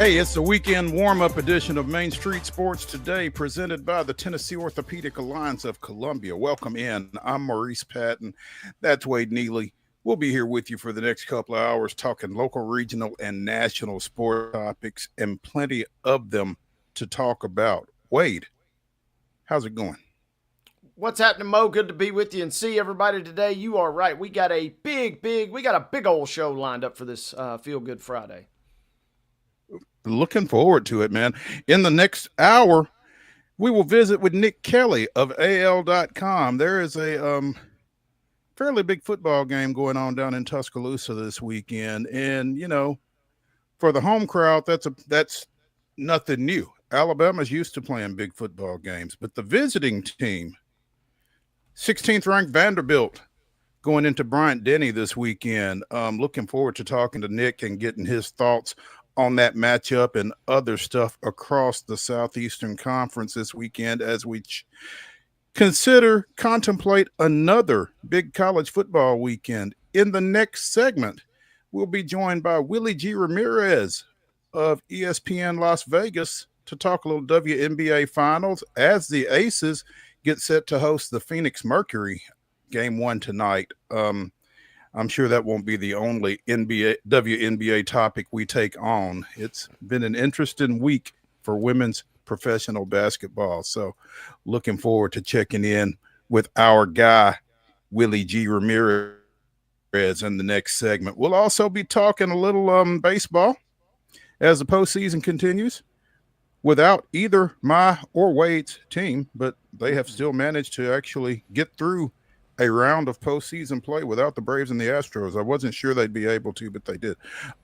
Hey, it's the weekend warm-up edition of Main Street Sports Today, presented by the Tennessee Orthopedic Alliance of Columbia. Welcome in. I'm Maurice Patton. That's Wade Neely. We'll be here with you for the next couple of hours talking local, regional, and national sport topics, and plenty of them to talk about. Wade, how's it going? What's happening, Mo? Good to be with you and see everybody today. You are right. We got a big old show lined up for this Feel Good Friday. Looking forward to it, man. In the next hour, we will visit with Nick Kelly of AL.com. There is a fairly big football game going on down in Tuscaloosa this weekend. And, you know, for the home crowd, that's nothing new. Alabama's used to playing big football games. But the visiting team, 16th ranked Vanderbilt, going into Bryant-Denny this weekend. Looking forward to talking to Nick and getting his thoughts on that matchup and other stuff across the Southeastern Conference this weekend as we contemplate another big college football weekend. In the next segment, we'll be joined by Willie G. Ramirez of ESPN Las Vegas to talk a little WNBA Finals as the Aces get set to host the Phoenix Mercury Game 1 tonight. I'm sure that won't be the only WNBA topic we take on. It's been an interesting week for women's professional basketball. So looking forward to checking in with our guy, Willie G. Ramirez, in the next segment. We'll also be talking a little baseball as the postseason continues without either my or Wade's team, but they have still managed to actually get through a round of postseason play without the Braves and the Astros. I wasn't sure they'd be able to, but they did.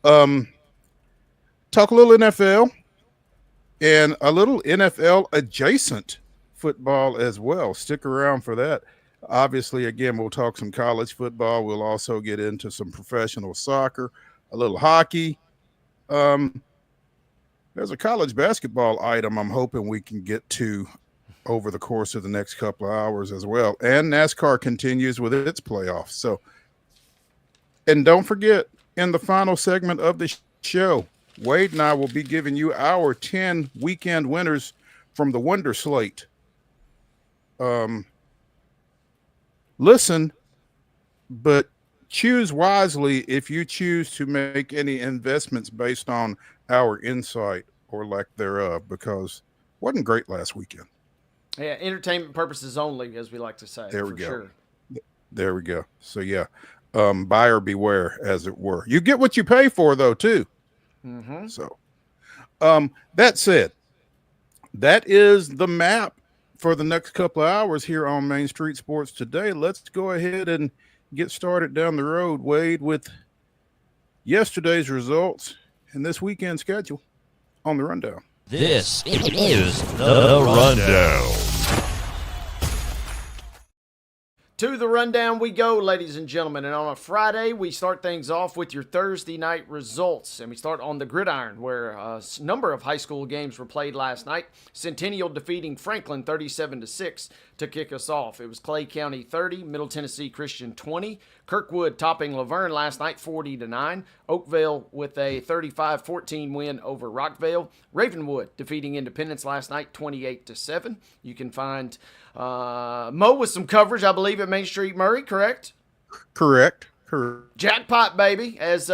Talk a little NFL and a little NFL adjacent football as well. Stick around for that. Obviously, again, we'll talk some college football. We'll also get into some professional soccer, a little hockey. There's a college basketball item I'm hoping we can get to over the course of the next couple of hours as well. And NASCAR continues with its playoffs. So, and don't forget, in the final segment of the show, Wade and I will be giving you our 10 weekend winners from the Wonder Slate. Listen, but choose wisely if you choose to make any investments based on our insight or lack thereof, because it wasn't great last weekend. Yeah, entertainment purposes only, as we like to say. There we go. Sure. There we go. So, yeah, buyer beware, as it were. You get what you pay for, though, too. Mm-hmm. So, that said, that is the map for the next couple of hours here on Main Street Sports Today. Let's go ahead and get started down the road, Wade, with yesterday's results and this weekend's schedule on the rundown. This is the Rundown. To the rundown we go, ladies and gentlemen. And on a Friday, we start things off with your Thursday night results. And we start on the gridiron, where a number of high school games were played last night. Centennial defeating Franklin 37-6 to kick us off. It was Clay County 30, Middle Tennessee Christian 20. Kirkwood topping Laverne last night 40-9. Oakville with a 35-14 win over Rockvale. Ravenwood defeating Independence last night 28-7. You can find Mo with some coverage, I believe, at Main Street Murray, correct? Correct. Jackpot, baby, as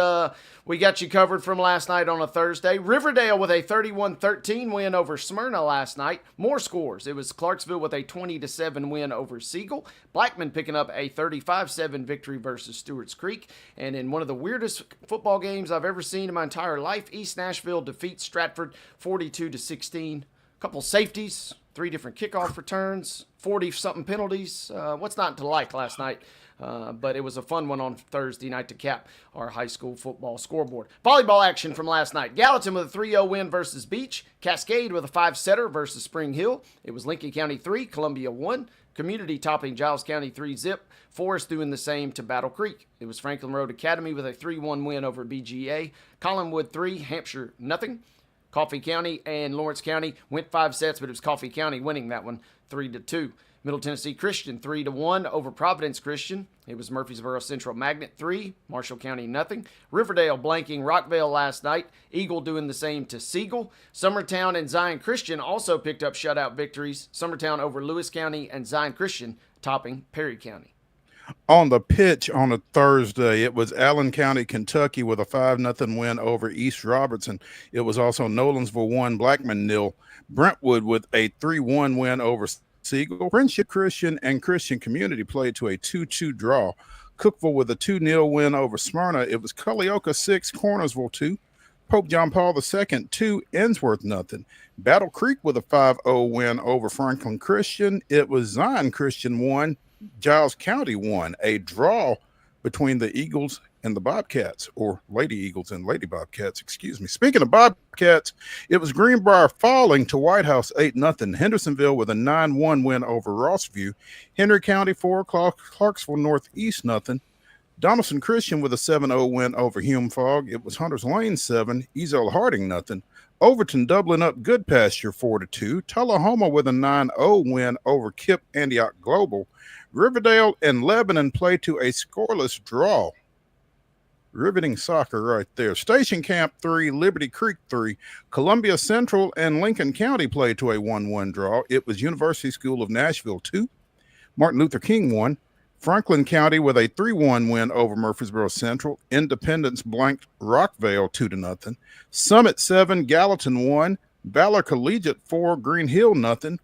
we got you covered from last night on a Thursday. Riverdale with a 31-13 win over Smyrna last night. More scores. It was Clarksville with a 20-7 win over Siegel. Blackman picking up a 35-7 victory versus Stewart's Creek. And in one of the weirdest football games I've ever seen in my entire life, East Nashville defeats Stratford 42-16. Couple safeties, 3 different kickoff returns, 40-something penalties. What's not to like last night? But it was a fun one on Thursday night to cap our high school football scoreboard. Volleyball action from last night. Gallatin with a 3-0 win versus Beach. Cascade with a 5-setter versus Spring Hill. It was Lincoln County 3, Columbia 1. Community topping Giles County 3-zip. Forest doing the same to Battle Creek. It was Franklin Road Academy with a 3-1 win over BGA. Collinwood 3, Hampshire nothing. Coffee County and Lawrence County went 5 sets, but it was Coffee County winning that one 3-2. Middle Tennessee Christian 3-1 over Providence Christian. It was Murfreesboro Central Magnet 3, Marshall County nothing. Riverdale blanking Rockvale last night. Eagle doing the same to Siegel. Summertown and Zion Christian also picked up shutout victories. Summertown over Lewis County and Zion Christian topping Perry County. On the pitch on a Thursday, it was Allen County, Kentucky with a 5-0 win over East Robertson. It was also Nolensville 1, Blackman 0. Brentwood with a 3-1 win over Siegel. Friendship Christian and Christian Community played to a 2-2 draw. Cookville with a 2-0 win over Smyrna. It was Culleoka 6, Cornersville 2. Pope John Paul II 2, Ensworth 0. Battle Creek with a 5-0 win over Franklin Christian. It was Zion Christian 1, Giles County 1, a draw between the Eagles and the Bobcats, or Lady Eagles and Lady Bobcats, excuse me. Speaking of Bobcats, it was Greenbrier falling to White House 8-0. Hendersonville with a 9-1 win over Rossview. Henry County 4, Clarksville Northeast 0. Donaldson Christian with a 7-0 win over Hume Fogg. It was Hunters Lane 7, Ezel Harding 0. Overton doubling up Good Pasture 4-2. Tullahoma with a 9-0 win over Kip Antioch Global. Riverdale and Lebanon play to a scoreless draw. Riveting soccer right there. Station Camp 3, Liberty Creek 3. Columbia Central and Lincoln County play to a 1-1 draw. It was University School of Nashville 2. Martin Luther King 1. Franklin County with a 3-1 win over Murfreesboro Central. Independence blanked Rockvale 2-0. Summit 7, Gallatin 1. Valor Collegiate 4, Green Hill 0.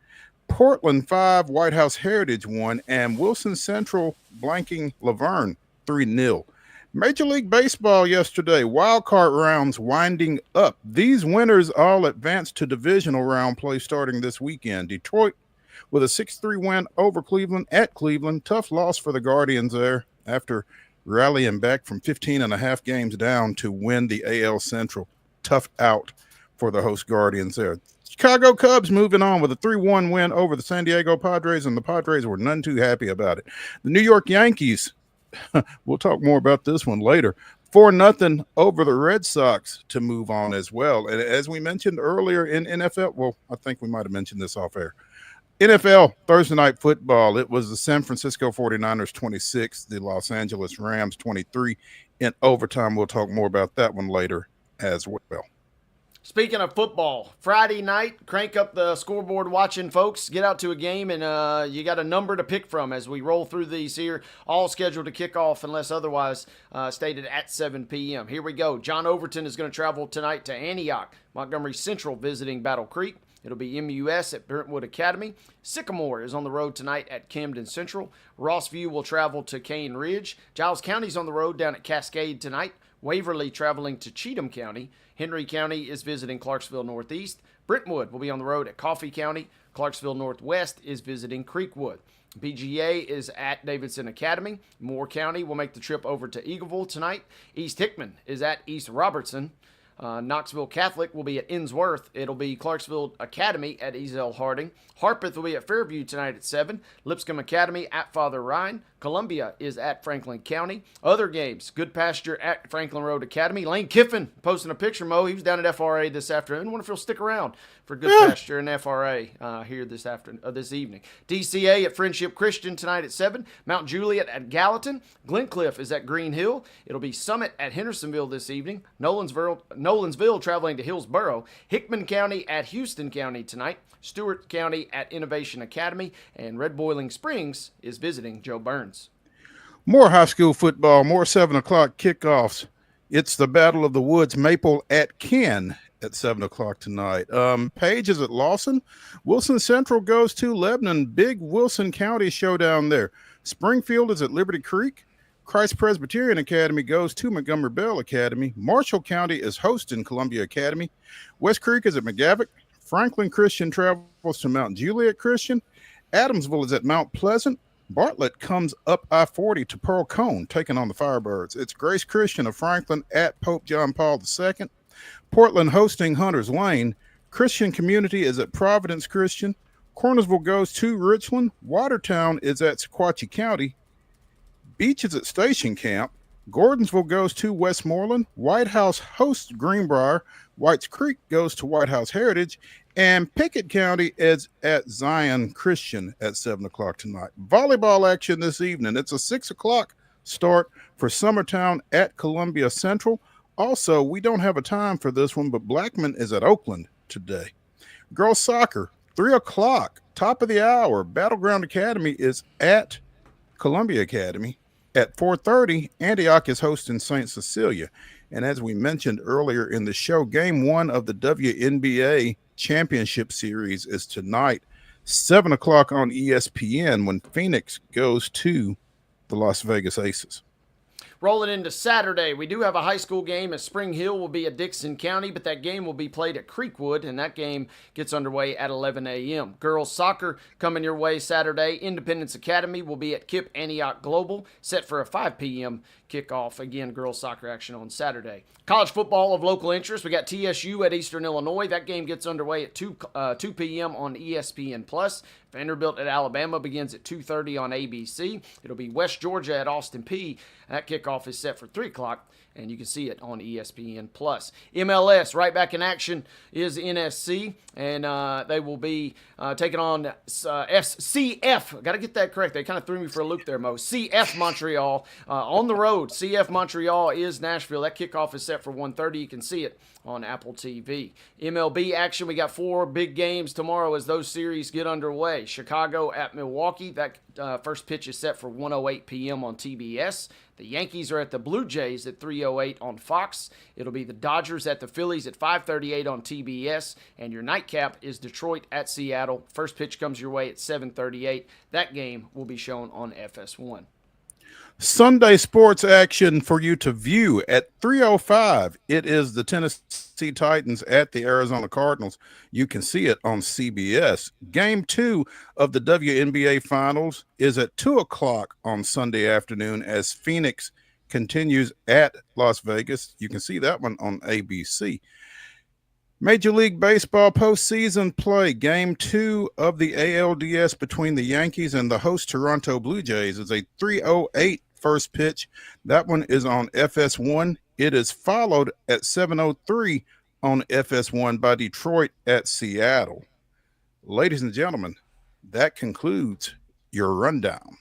Portland 5, White House Heritage 1. And Wilson Central blanking Laverne 3-0. Major League Baseball yesterday, wild card rounds winding up. These winners all advanced to divisional round play starting this weekend. Detroit with a 6-3 win over Cleveland at Cleveland. Tough loss for the Guardians there after rallying back from 15.5 games down to win the AL Central. Tough out for the host Guardians there. Chicago Cubs moving on with a 3-1 win over the San Diego Padres, and the Padres were none too happy about it. The New York Yankees, we'll talk more about this one later, 4-0 over the Red Sox to move on as well. And as we mentioned earlier in NFL, well, I think we might have mentioned this off air. NFL Thursday night football, it was the San Francisco 49ers 26, the Los Angeles Rams 23 in overtime. We'll talk more about that one later as well. Speaking of football, Friday night, crank up the scoreboard watching, folks. Get out to a game, and you got a number to pick from as we roll through these here, all scheduled to kick off unless otherwise stated at 7 p.m. Here we go. John Overton is going to travel tonight to Antioch. Montgomery Central visiting Battle Creek. It'll be MUS at Brentwood Academy. Sycamore is on the road tonight at Camden Central. Rossview will travel to Cane Ridge. Giles County's on the road down at Cascade tonight. Waverly traveling to Cheatham County. Henry County is visiting Clarksville Northeast. Brentwood will be on the road at Coffee County. Clarksville Northwest is visiting Creekwood. BGA is at Davidson Academy. Moore County will make the trip over to Eagleville tonight. East Hickman is at East Robertson. Knoxville Catholic will be at Innsworth. It'll be Clarksville Academy at Ezel Harding. Harpeth will be at Fairview tonight at 7. Lipscomb Academy at Father Ryan. Columbia is at Franklin County. Other games, Good Pasture at Franklin Road Academy. Lane Kiffin posting a picture, Mo. He was down at FRA this afternoon. I wonder if he'll stick around for Good Pasture and FRA here this evening. DCA at Friendship Christian tonight at 7. Mount Juliet at Gallatin. Glencliff is at Green Hill. It'll be Summit at Hendersonville this evening. Nolensville traveling to Hillsboro. Hickman County at Houston County tonight. Stewart County at Innovation Academy. And Red Boiling Springs is visiting Joe Burns. More high school football, more 7 o'clock kickoffs. It's the Battle of the Woods, Maple at Ken at 7 o'clock tonight. Page is at Lawson. Wilson Central goes to Lebanon. Big Wilson County showdown there. Springfield is at Liberty Creek. Christ Presbyterian Academy goes to Montgomery Bell Academy. Marshall County is hosting Columbia Academy. West Creek is at McGavock. Franklin Christian travels to Mount Juliet Christian. Adamsville is at Mount Pleasant. Bartlett comes up I-40 to Pearl Cone, taking on the Firebirds. It's Grace Christian of Franklin at Pope John Paul II. Portland hosting Hunters Lane. Christian Community is at Providence Christian. Cornersville goes to Richland. Watertown is at Sequatchie County. Beach is at Station Camp. Gordonsville goes to Westmoreland. White House hosts Greenbrier. Whites Creek goes to White House Heritage. And Pickett County is at Zion Christian at 7 o'clock tonight. Volleyball action this evening. It's a 6 o'clock start for Summertown at Columbia Central. Also, we don't have a time for this one, but Blackman is at Oakland today. Girls soccer, 3 o'clock, top of the hour. Battleground Academy is at Columbia Academy. At 4:30, Antioch is hosting St. Cecilia. And as we mentioned earlier in the show, game one of the WNBA Championship Series is tonight, 7 o'clock on ESPN when Phoenix goes to the Las Vegas Aces. Rolling into Saturday, we do have a high school game as Spring Hill will be at Dixon County, but that game will be played at Creekwood, and that game gets underway at 11 a.m. Girls soccer coming your way Saturday. Independence Academy will be at Kip Antioch Global, set for a 5 p.m. kickoff. Again, girls soccer action on Saturday. College football of local interest, we got TSU at Eastern Illinois. That game gets underway at 2 p.m. on ESPN+. Vanderbilt at Alabama begins at 2:30 on ABC. It'll be West Georgia at Austin Peay. That kickoff is set for 3 o'clock, and you can see it on ESPN+. MLS, right back in action, is NSC, and they will be taking on CF. Got to get that correct. They kind of threw me for a loop there, Mo. CF Montreal on the road. CF Montreal is Nashville. That kickoff is set for 1:30. You can see it on Apple TV. MLB action, we got 4 big games tomorrow as those series get underway. Chicago at Milwaukee. That first pitch is set for 1:08 p.m. on TBS. The Yankees are at the Blue Jays at 3:08 on Fox. It'll be the Dodgers at the Phillies at 5:38 on TBS. And your nightcap is Detroit at Seattle. First pitch comes your way at 7:38. That game will be shown on FS1. Sunday sports action for you to view at 3:05. It is the Tennessee Titans at the Arizona Cardinals. You can see it on CBS. Game 2 of the WNBA Finals is at 2 o'clock on Sunday afternoon as Phoenix continues at Las Vegas. You can see that one on ABC. Major League Baseball postseason play. Game 2 of the ALDS between the Yankees and the host Toronto Blue Jays is a 3:08 first pitch. That one is on FS1. It is followed at 7:03 on FS1 by Detroit at Seattle. Ladies and gentlemen, that concludes your rundown.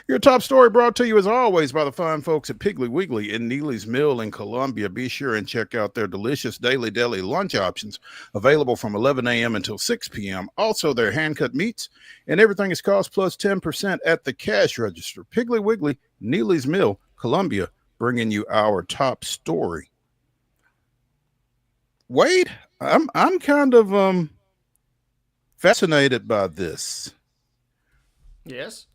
Your top story brought to you as always by the fine folks at Piggly Wiggly in Neely's Mill in Columbia. Be sure and check out their delicious daily deli lunch options available from 11 a.m. until 6 p.m. Also, their hand-cut meats and everything is cost plus 10% at the cash register. Piggly Wiggly, Neely's Mill, Columbia, bringing you our top story. Wade, I'm kind of fascinated by this. Yes.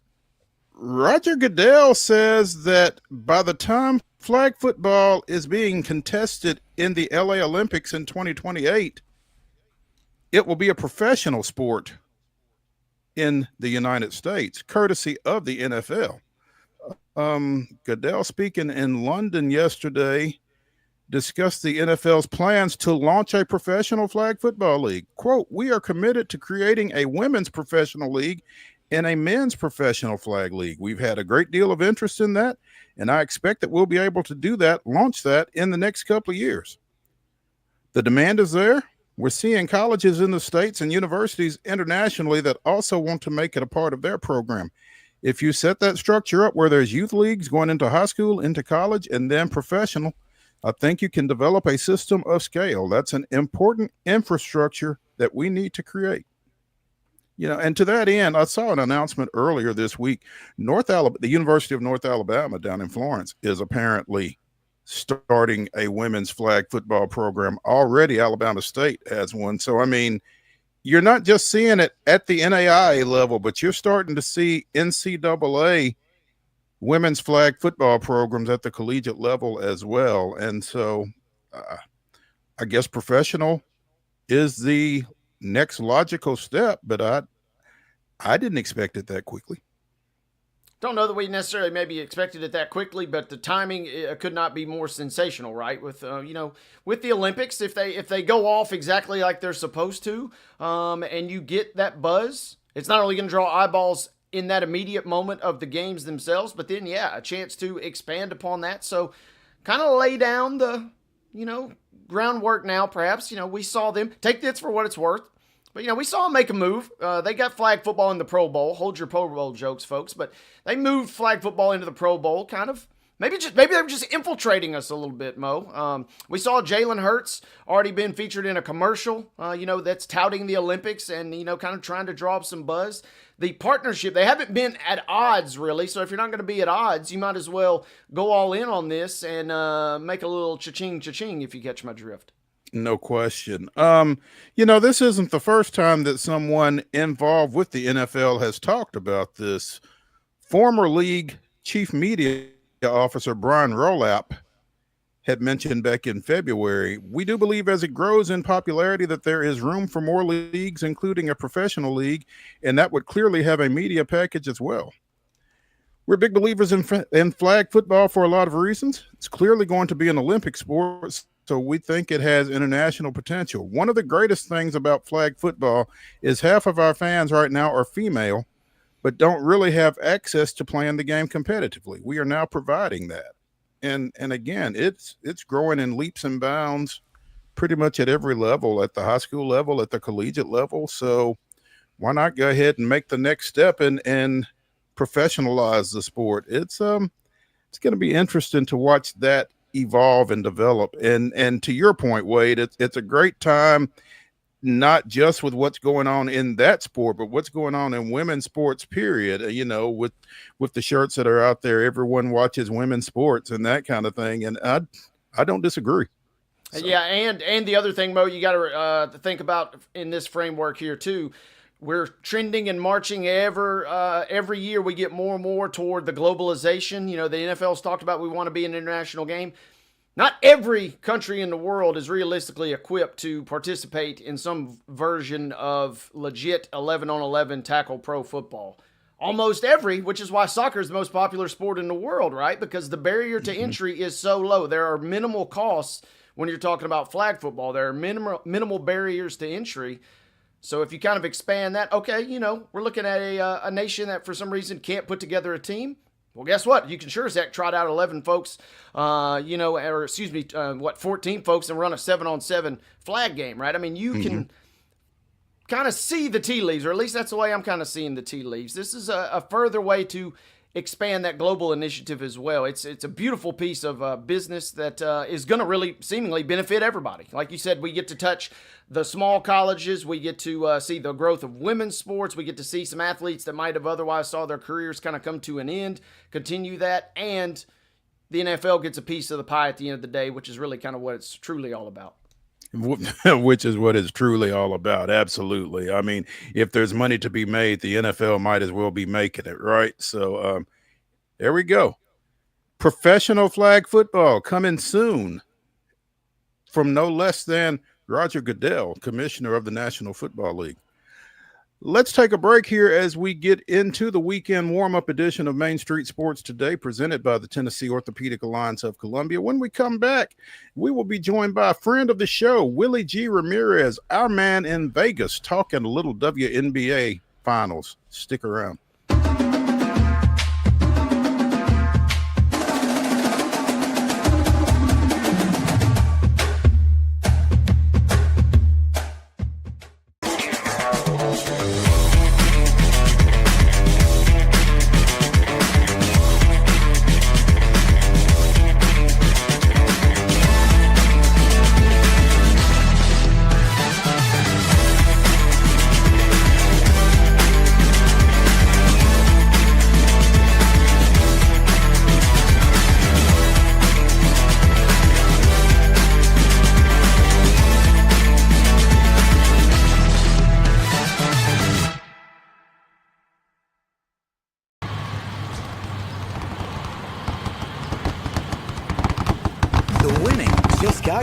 Roger Goodell says that by the time flag football is being contested in the LA Olympics in 2028, it will be a professional sport in the United States, courtesy of the NFL. Goodell, speaking in London yesterday, discussed the NFL's plans to launch a professional flag football league. Quote, "We are committed to creating a women's professional league and a men's professional flag league. We've had a great deal of interest in that, and I expect that we'll be able to do that, launch that in the next couple of years. The demand is there. We're seeing colleges in the States and universities internationally that also want to make it a part of their program. If you set that structure up where there's youth leagues going into high school, into college, and then professional, I think you can develop a system of scale. That's an important infrastructure that we need to create." You know, and to that end, I saw an announcement earlier this week. The University of North Alabama down in Florence is apparently starting a women's flag football program. Already Alabama State has one. So, I mean, you're not just seeing it at the NAIA level, but you're starting to see NCAA women's flag football programs at the collegiate level as well. And so I guess professional is the next logical step, but I didn't expect it that quickly. Don't know that we necessarily maybe expected it that quickly, but the timing could not be more sensational, right? With with the Olympics, if they go off exactly like they're supposed to, and you get that buzz, it's not only going to draw eyeballs in that immediate moment of the games themselves, but then, yeah, a chance to expand upon that. So kind of lay down the, groundwork now, perhaps. We saw them take this for what it's worth. But, we saw them make a move. They got flag football in the Pro Bowl. Hold your Pro Bowl jokes, folks. But they moved flag football into the Pro Bowl, kind of. Maybe they were just infiltrating us a little bit, Mo. We saw Jalen Hurts already been featured in a commercial, that's touting the Olympics and, kind of trying to draw up some buzz. The partnership, they haven't been at odds, really. So if you're not going to be at odds, you might as well go all in on this and make a little cha-ching, cha-ching, if you catch my drift. No question. This isn't the first time that someone involved with the NFL has talked about this. Former league chief media officer Brian Rolapp had mentioned back in February, we do believe as it grows in popularity that there is room for more leagues, including a professional league, and that would clearly have a media package as well. We're big believers in flag football for a lot of reasons. It's clearly going to be an Olympic sport, so we think it has international potential. One of the greatest things about flag football is half of our fans right now are female, but don't really have access to playing the game competitively. We are now providing that. And again, it's growing in leaps and bounds pretty much at every level, at the high school level, at the collegiate level. So why not go ahead and make the next step and professionalize the sport? It's going to be interesting to watch that evolve and develop. And to your point, Wade, it's a great time, not just with what's going on in that sport, but what's going on in women's sports, period. With the shirts that are out there, everyone watches women's sports and that kind of thing. And I don't disagree. So. Yeah. And the other thing, Mo, you got to think about in this framework here too, we're trending and marching every year. We get more and more toward the globalization. The NFL's talked about we want to be an international game. Not every country in the world is realistically equipped to participate in some version of legit 11-on-11 tackle pro football. Almost every, which is why soccer is the most popular sport in the world, right? Because the barrier to entry is so low. There are minimal costs when you're talking about flag football. There are minimal barriers to entry. So if you kind of expand that, okay, we're looking at a nation that for some reason can't put together a team. Well, guess what? You can sure as heck trot out 11 folks, 14 folks and run a 7-on-7 flag game, right? I mean, you can kind of see the tea leaves, or at least that's the way I'm kind of seeing the tea leaves. This is a further way to expand that global initiative as well. It's a beautiful piece of business that is going to really seemingly benefit everybody. Like you said, we get to touch the small colleges. We get to see the growth of women's sports. We get to see some athletes that might have otherwise saw their careers kind of come to an end, continue that. And the NFL gets a piece of the pie at the end of the day, which is really kind of what it's truly all about. Which is what it's truly all about. Absolutely. I mean, if there's money to be made, the NFL might as well be making it, right? So there we go. Professional flag football coming soon from no less than Roger Goodell, commissioner of the National Football League. Let's take a break here as we get into the weekend warm-up edition of Main Street Sports Today, presented by the Tennessee Orthopedic Alliance of Columbia. When we come back, we will be joined by a friend of the show, Willie G. Ramirez, our man in Vegas, talking a little WNBA finals. Stick around.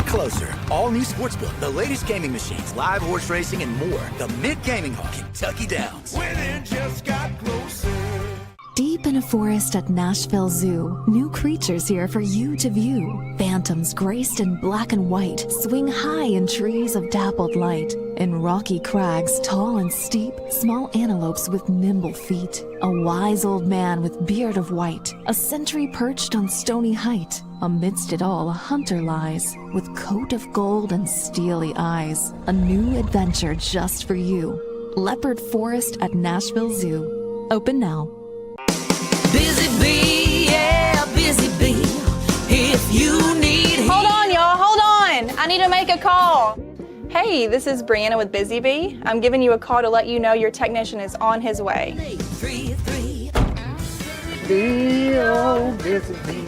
Closer. All new Sportsbook, the latest gaming machines, live horse racing, and more. The Mid Gaming Hall, Kentucky Downs. Winning just got closer. Deep in a forest at Nashville Zoo, new creatures here for you to view. Phantoms graced in black and white swing high in trees of dappled light. In rocky crags, tall and steep, small antelopes with nimble feet. A wise old man with beard of white, a sentry perched on stony height. Amidst it all, a hunter lies, with coat of gold and steely eyes. A new adventure just for you. Leopard Forest at Nashville Zoo. Open now. Busy bee, yeah, busy bee. If you need Hold on, y'all, hold on. I need to make a call. Hey, this is Brianna with Busy Bee. I'm giving you a call to let you know your technician is on his way. 833. Busy bee.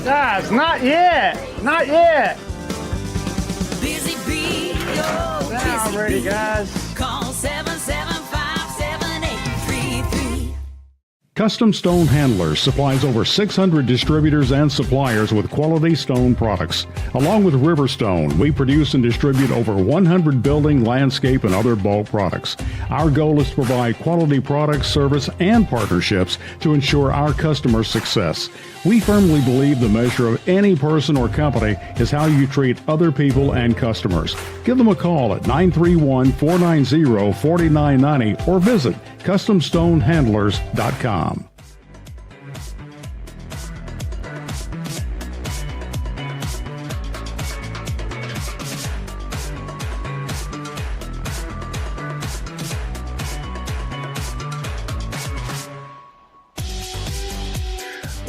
Guys, not yet. Not yet. Busy bee, oh, Now I'm ready, guys. Call 775-7833. Custom Stone Handlers supplies over 600 distributors and suppliers with quality stone products. Along with Riverstone, we produce and distribute over 100 building, landscape, and other bulk products. Our goal is to provide quality products, service, and partnerships to ensure our customers' success. We firmly believe the measure of any person or company is how you treat other people and customers. Give them a call at 931-490-4990 or visit CustomStoneHandlers.com.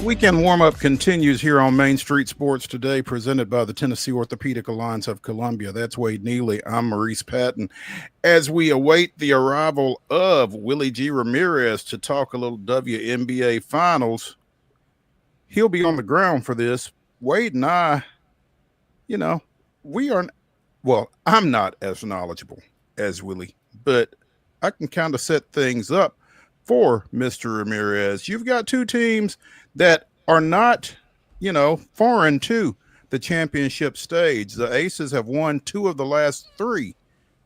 Weekend warm-up continues here on Main Street Sports Today, presented by the Tennessee Orthopedic Alliance of Columbia. That's Wade Neely. I'm Maurice Patton. As we await the arrival of Willie G. Ramirez to talk a little WNBA Finals, he'll be on the ground for this. Wade and I, I'm not as knowledgeable as Willie, but I can kind of set things up for Mr. Ramirez. You've got two teams that are not, foreign to the championship stage. The Aces have won 2 of the last 3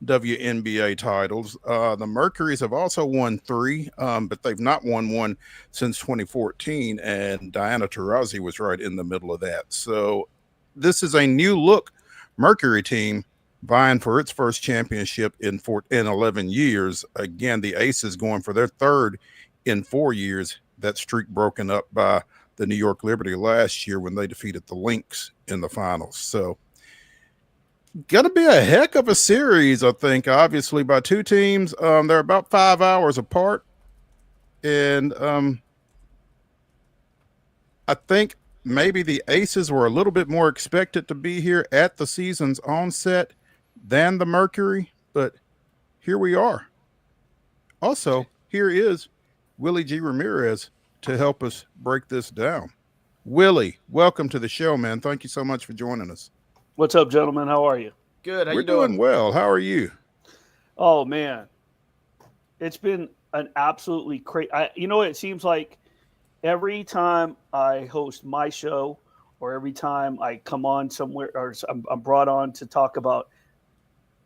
WNBA titles. The Mercuries have also won 3, but they've not won one since 2014, and Diana Taurasi was right in the middle of that. So this is a new look Mercury team vying for its first championship in 11 years. Again, the Aces going for their 3rd in 4 years. That streak broken up by the New York Liberty last year when they defeated the Lynx in the finals. So going to be a heck of a series, I think, obviously, by two teams. They're about 5 hours apart. And I think maybe the Aces were a little bit more expected to be here at the season's onset than the Mercury, but here we are. Also, here is Willie G. Ramirez to help us break this down. Willie, welcome to the show, man. Thank you so much for joining us. What's up, gentlemen? How are you? Good. How We're you doing? doing well. How are you? Oh, man. It's been an absolutely crazy. It seems like every time I host my show or every time I come on somewhere or I'm brought on to talk about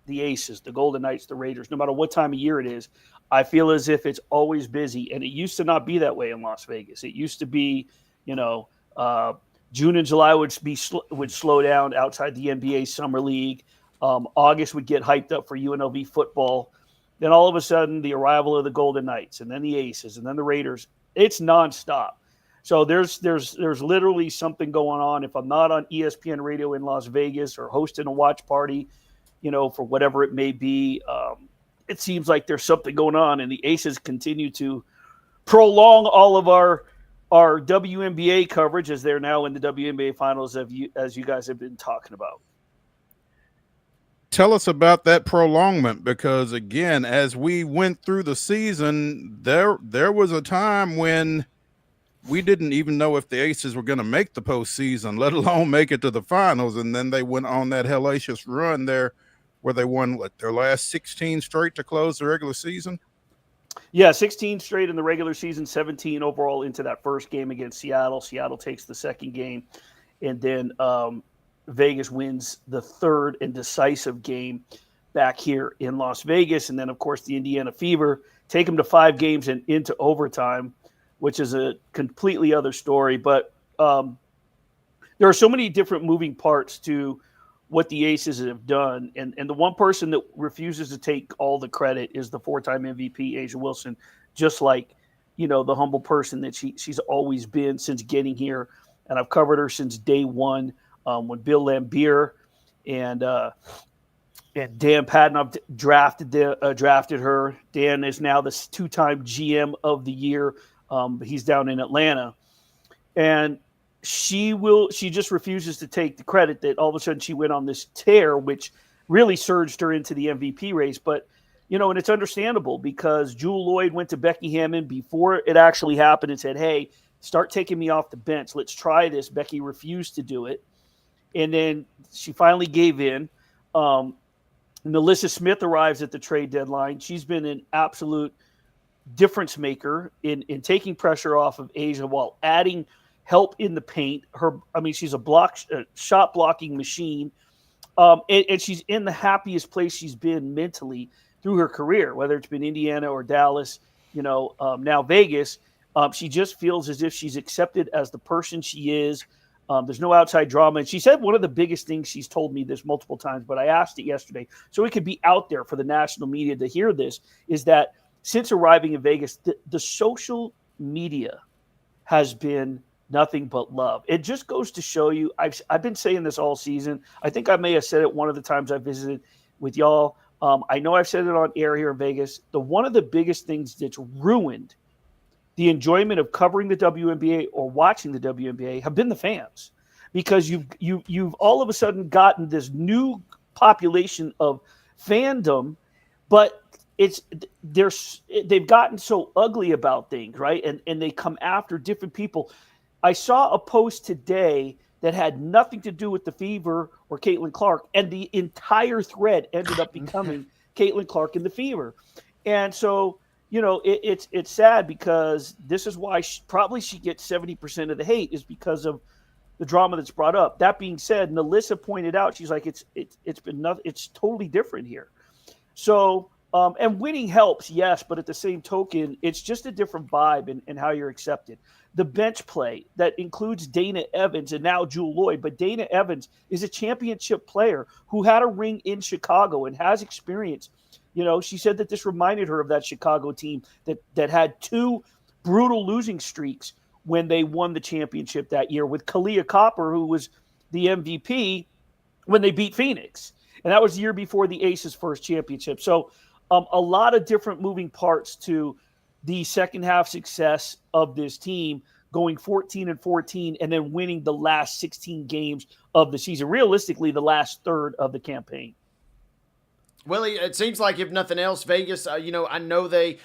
the Aces, the Golden Knights, the Raiders, no matter what time of year it is, I feel as if it's always busy. And it used to not be that way in Las Vegas. It used to be, June and July would slow down outside the NBA Summer League. August would get hyped up for UNLV football. Then all of a sudden, the arrival of the Golden Knights, and then the Aces, and then the Raiders. It's nonstop. So there's literally something going on. If I'm not on ESPN Radio in Las Vegas or hosting a watch party, for whatever it may be, it seems like there's something going on, and the Aces continue to prolong all of our WNBA coverage as they're now in the WNBA finals, as you guys have been talking about. Tell us about that prolongment, because again, as we went through the season, there was a time when we didn't even know if the Aces were going to make the postseason, let alone make it to the finals. And then they went on that hellacious run there where they won their last 16 straight to close the regular season. Yeah, 16 straight in the regular season, 17 overall into that first game against Seattle. Seattle takes the second game, and then Vegas wins the third and decisive game back here in Las Vegas. And then, of course, the Indiana Fever take them to 5 games and into overtime, which is a completely other story. But there are so many different moving parts to what the Aces have done. And the one person that refuses to take all the credit is the 4-time MVP, Asia Wilson, just like, the humble person that she's always been since getting here. And I've covered her since day one, when Bill Lambier and Dan Padnoff drafted her. Dan is now the 2-time GM of the year. He's down in Atlanta. And she just refuses to take the credit that all of a sudden she went on this tear, which really surged her into the MVP race. But, and it's understandable because Jewel Lloyd went to Becky Hammond before it actually happened and said, hey, start taking me off the bench. Let's try this. Becky refused to do it. And then she finally gave in. Melissa Smith arrives at the trade deadline. She's been an absolute difference maker in taking pressure off of Asia while adding help in the paint. She's a shot blocking machine. And she's in the happiest place she's been mentally through her career, whether it's been Indiana or Dallas, now Vegas. She just feels as if she's accepted as the person she is. There's no outside drama. And she said one of the biggest things, she's told me this multiple times, but I asked it yesterday so it could be out there for the national media to hear this, is that since arriving in Vegas, the social media has been nothing but love. It just goes to show you, I've been saying this all season. I think I may have said it one of the times I visited with y'all. I know I've said it on air here in Vegas. One of the biggest things that's ruined the enjoyment of covering the WNBA or watching the WNBA have been the fans, because you've all of a sudden gotten this new population of fandom, but they've gotten so ugly about things, right? And they come after different people. I saw a post today that had nothing to do with the Fever or Caitlin Clark, and the entire thread ended up becoming Caitlin Clark and the Fever. And so, it's sad, because this is why she gets 70% of the hate, is because of the drama that's brought up. That being said, Melissa pointed out, she's like, it's been nothing. It's totally different here. So, and winning helps, yes, but at the same token, it's just a different vibe and how you're accepted. The bench play that includes Dana Evans and now Jewel Lloyd, but Dana Evans is a championship player who had a ring in Chicago and has experience. She said that this reminded her of that Chicago team that had 2 brutal losing streaks when they won the championship that year, with Kalia Copper, who was the MVP when they beat Phoenix. And that was the year before the Aces' first championship. So a lot of different moving parts to the second half success of this team, going 14-14 and then winning the last 16 games of the season. Realistically, the last third of the campaign. Willie, it seems like, if nothing else, Vegas, I know they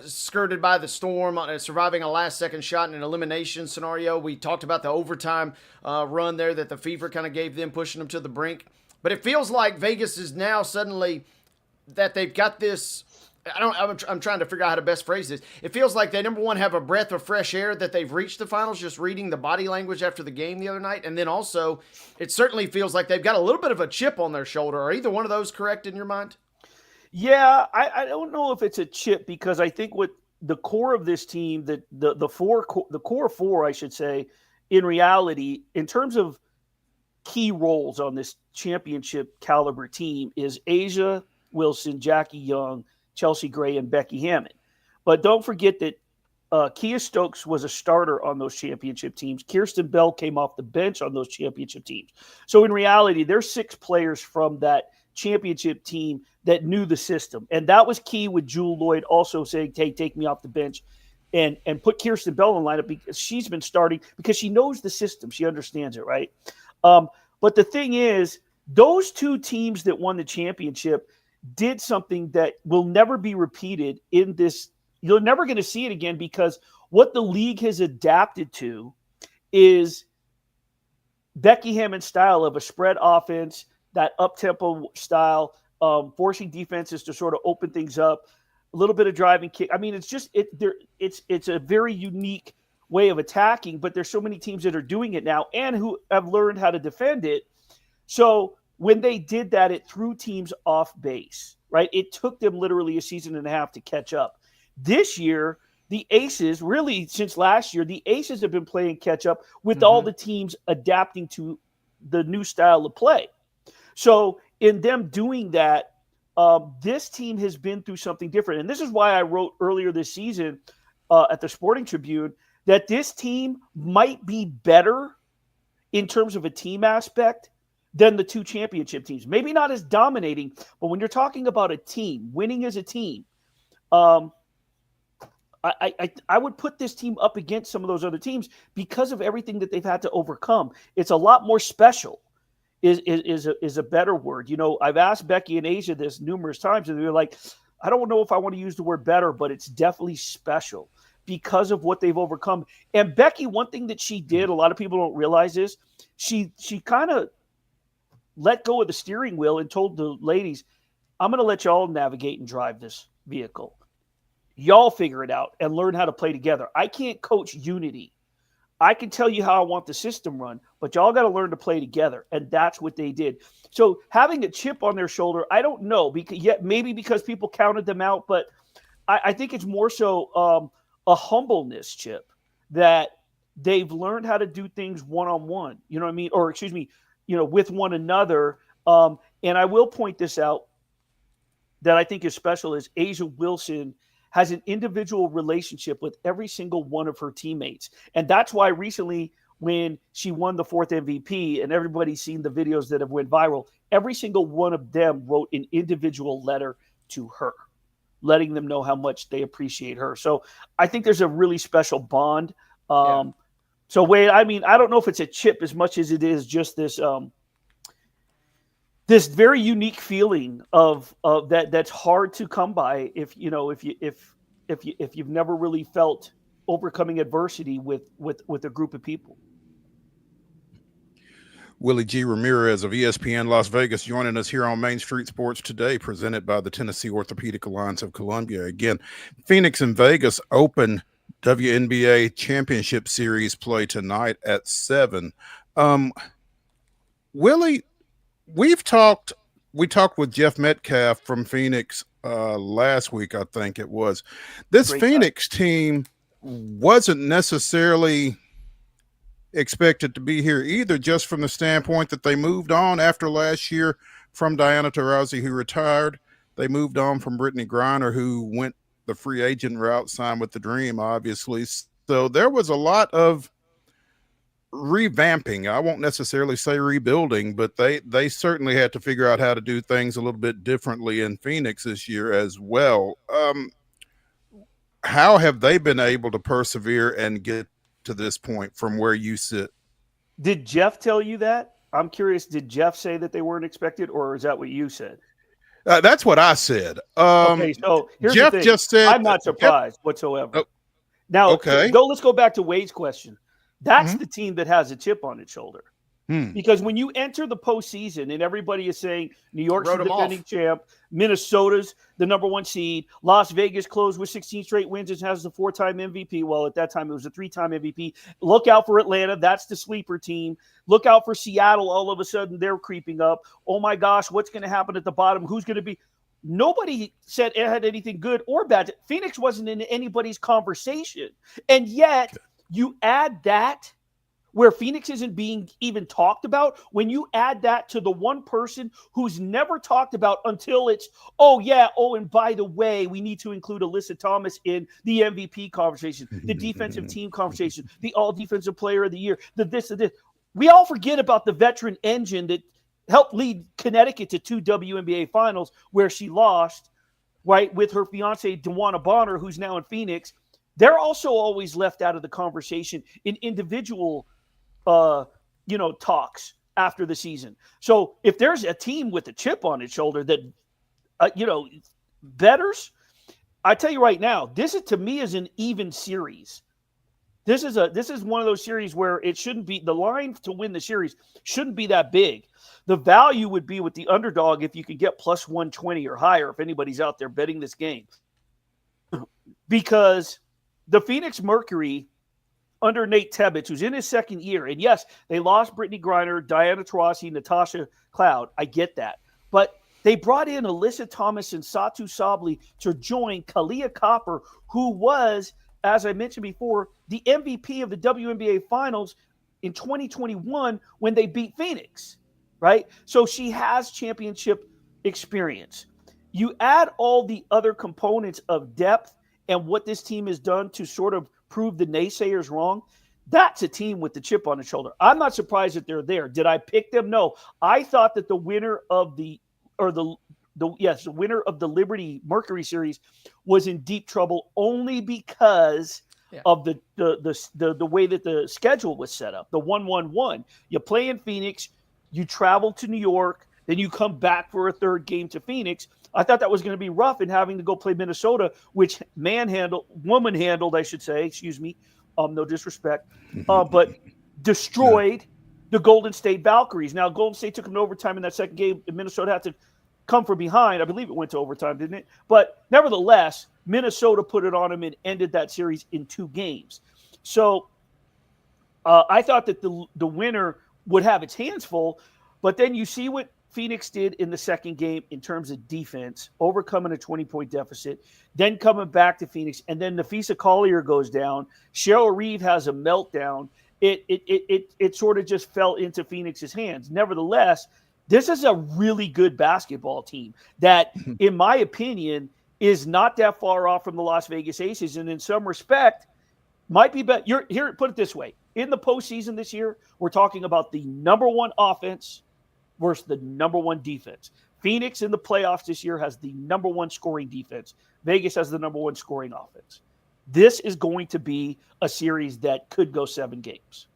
skirted by the storm, surviving a last-second shot in an elimination scenario. We talked about the overtime run there that the Fever kind of gave them, pushing them to the brink. But it feels like Vegas is now suddenly that they've got this. I'm trying to figure out how to best phrase this. It feels like they, number one, have a breath of fresh air that they've reached the finals, just reading the body language after the game the other night. And then also, it certainly feels like they've got a little bit of a chip on their shoulder. Are either one of those correct in your mind? Yeah, I don't know if it's a chip, because I think what the core of this team, the core four, I should say, in reality, in terms of key roles on this championship caliber team, is Asia Wilson, Jackie Young, Chelsea Gray, and Becky Hammond. But don't forget that Kia Stokes was a starter on those championship teams. Kirsten Bell came off the bench on those championship teams. So in reality, there's 6 players from that championship team that knew the system. And that was key, with Jewel Lloyd also saying, hey, take me off the bench, and put Kirsten Bell in lineup, because she's been starting, because she knows the system. She understands it, right? But the thing is, those 2 teams that won the championship did something that will never be repeated in this. You're never going to see it again, because what the league has adapted to is Becky Hammond's style of a spread offense, that up-tempo style, forcing defenses to sort of open things up, a little bit of driving kick. I mean, it's a very unique way of attacking, but there's so many teams that are doing it now and who have learned how to defend it. So when they did that, it threw teams off base, right? It took them literally a season and a half to catch up. This year, the Aces, really since last year, the Aces have been playing catch up with all the teams adapting to the new style of play. So in them doing that, this team has been through something different. And this is why I wrote earlier this season at the Sporting Tribune that this team might be better in terms of a team aspect than the two championship teams. Maybe not as dominating, but when you're talking about a team, winning as a team, I would put this team up against some of those other teams because of everything that they've had to overcome. It's a lot more special. Is a better word. You know, I've asked Becky and Asia this numerous times, and they're like, I don't know if I want to use the word better, but it's definitely special because of what they've overcome. And Becky, one thing that she did, a lot of people don't realize is she kind of let go of the steering wheel and told the ladies, I'm going to let y'all navigate and drive this vehicle. Y'all figure it out and learn how to play together. I can't coach unity. I can tell you how I want the system run, but y'all got to learn to play together. And that's what they did. So having a chip on their shoulder, I don't know, because maybe because people counted them out, but I think it's more so a humbleness chip that they've learned how to do things one-on-one, you know what I mean? Or excuse me, you know, with one another. And I will point this out that I think is special is Asia Wilson has an individual relationship with every single one of her teammates. And that's why recently when she won the 4th MVP and everybody's seen the videos that have went viral, every single one of them wrote an individual letter to her, letting them know how much they appreciate her. So I think there's a really special bond. So Wade, I mean, I don't know if it's a chip as much as it is just this this very unique feeling of that's hard to come by if you've never really felt overcoming adversity with a group of people. Willie G. Ramirez of ESPN Las Vegas joining us here on Main Street Sports Today, presented by the Tennessee Orthopedic Alliance of Columbia. Again, Phoenix and Vegas open WNBA Championship Series play tonight at 7. Willie, we talked with Jeff Metcalf from Phoenix last week, I think it was. This Great Phoenix team wasn't necessarily expected to be here either, just from the standpoint that they moved on after last year from Diana Taurasi, who retired. They moved on from Brittany Griner, who went the free agent route, signed with the Dream, obviously. So there was a lot of revamping. I won't necessarily say rebuilding, but they certainly had to figure out how to do things a little bit differently in Phoenix this year as well. How have they been able to persevere and get to this point from where you sit? Did Jeff tell you that? I'm curious. Did Jeff say that they weren't expected, or is that what you said? That's what I said. Okay, so here's Jeff the thing. just said I'm not surprised whatsoever. Now, okay. Let's go back to Wade's question. That's the team that has a chip on its shoulder. Because when you enter the postseason and everybody is saying New York's the defending champ, Minnesota's the number 1 seed, Las Vegas closed with 16 straight wins and has the 4-time MVP. Well, at that time, it was a 3-time MVP. Look out for Atlanta. That's the sleeper team. Look out for Seattle. All of a sudden, they're creeping up. Oh, my gosh, what's going to happen at the bottom? Who's going to be? Nobody said it had anything good or bad. Phoenix wasn't in anybody's conversation. And yet, you add that where Phoenix isn't being even talked about, when you add that to the one person who's never talked about until it's, and by the way, we need to include Alyssa Thomas in the MVP conversation, the defensive team conversation, the all-defensive player of the year, the this. We all forget about the veteran engine that helped lead Connecticut to 2 WNBA finals where she lost, right, with her fiance, DeWanna Bonner, who's now in Phoenix. They're also always left out of the conversation in individual talks after the season. So if there's a team with a chip on its shoulder that, betters, I tell you right now, this is, to me, is an even series. This is one of those series where it shouldn't be, the line to win the series shouldn't be that big. The value would be with the underdog if you could get plus 120 or higher, if anybody's out there betting this game. Because the Phoenix Mercury, under Nate Tebbets, who's in his second year, and yes, they lost Brittany Griner, Diana Taurasi, Natasha Cloud. I get that. But they brought in Alyssa Thomas and Satu Sabli to join Kalia Copper, who was, as I mentioned before, the MVP of the WNBA Finals in 2021 when they beat Phoenix, right? So she has championship experience. You add all the other components of depth and what this team has done to sort of prove the naysayers wrong. That's a team with the chip on its shoulder. I'm not surprised that they're there. Did I pick them? No. I thought that the winner of the winner of the Liberty Mercury series was in deep trouble only because of the way that the schedule was set up. The 1-1-1. You play in Phoenix, you travel to New York, then you come back for a third game to Phoenix. I thought that was going to be rough in having to go play Minnesota, which woman handled, I should say, excuse me, no disrespect, but destroyed the Golden State Valkyries. Now, Golden State took them to overtime in that second game, and Minnesota had to come from behind. I believe it went to overtime, didn't it? But nevertheless, Minnesota put it on them and ended that series in 2 games. So I thought that the winner would have its hands full, but then you see what Phoenix did in the second game in terms of defense, overcoming a 20-point deficit, then coming back to Phoenix, and then Nafisa Collier goes down. Cheryl Reeve has a meltdown. It sort of just fell into Phoenix's hands. Nevertheless, this is a really good basketball team that, in my opinion, is not that far off from the Las Vegas Aces, and in some respect might be better. Here, put it this way. In the postseason this year, we're talking about the number 1 offense versus the number 1 defense. Phoenix in the playoffs this year has the number 1 scoring defense. Vegas has the number 1 scoring offense. This is going to be a series that could go 7 games.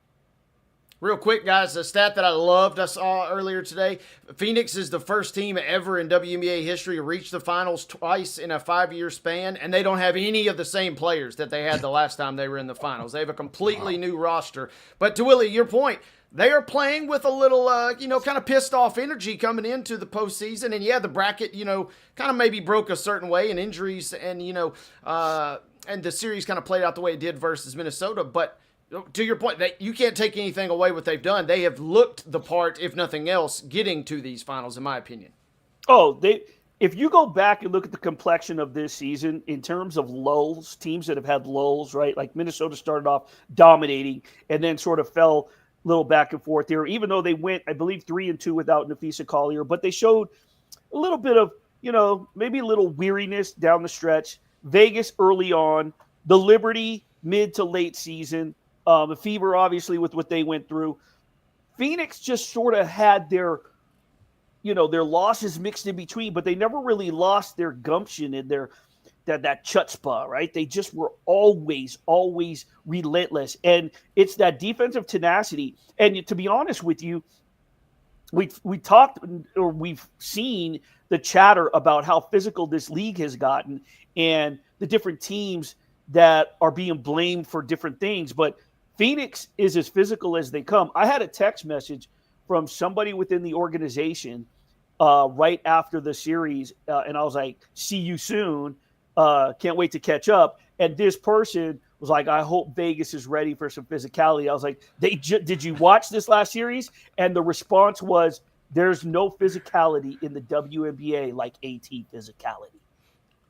Real quick, guys, a stat that I loved I saw earlier today. Phoenix is the first team ever in WNBA history to reach the finals twice in a 5-year span, and they don't have any of the same players that they had the last time they were in the finals. They have a completely new roster. But to Willie, your point, they are playing with a little, kind of pissed off energy coming into the postseason. And yeah, the bracket, kind of maybe broke a certain way and injuries and, and the series kind of played out the way it did versus Minnesota. But to your point, you can't take anything away what they've done. They have looked the part, if nothing else, getting to these finals, in my opinion. Oh, if you go back and look at the complexion of this season in terms of lulls, teams that have had lulls, right? Like Minnesota started off dominating and then sort of fell a little back and forth there, even though they went, I believe, 3-2 without Nafisa Collier, but they showed a little bit of, maybe a little weariness down the stretch. Vegas early on, the Liberty mid to late season, the Fever obviously with what they went through. Phoenix just sort of had their losses mixed in between, but they never really lost their gumption and that chutzpah, right? They just were always relentless. And it's that defensive tenacity. And to be honest with you, we've seen the chatter about how physical this league has gotten and the different teams that are being blamed for different things. But Phoenix is as physical as they come. I had a text message from somebody within the organization right after the series, and I was like, see you soon. Can't wait to catch up. And this person was like, I hope Vegas is ready for some physicality. I was like, did you watch this last series? And the response was, there's no physicality in the WNBA like AT physicality.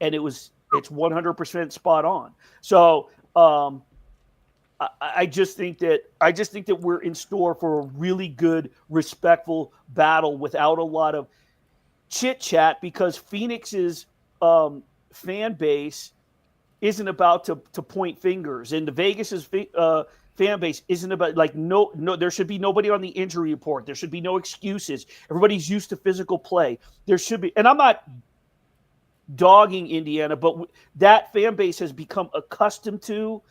And it's 100% spot on. So I just think that we're in store for a really good, respectful battle without a lot of chit chat, because Phoenix's fan base isn't about to point fingers, and the Vegas's fan base isn't about no. There should be nobody on the injury report. There should be no excuses. Everybody's used to physical play. There should be, and I'm not dogging Indiana, but that fan base has become accustomed to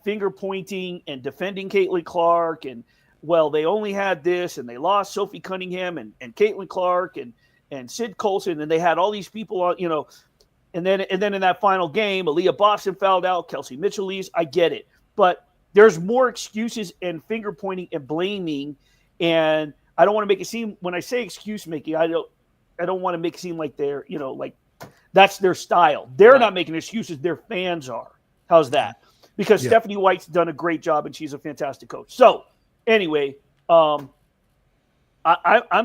finger pointing and defending Caitlin Clark, and they only had this, and they lost Sophie Cunningham and Caitlin Clark and Sid Colson, and they had all these people on, and then in that final game, Aaliyah Boston fouled out, Kelsey Mitchell leaves. I get it, but there's more excuses and finger pointing and blaming, and I don't want to make it seem, when I say excuse making, I don't want to make it seem like they're like that's their style. They're not making excuses. Their fans are. How's that? Because Stephanie White's done a great job, and she's a fantastic coach. So, anyway, I'm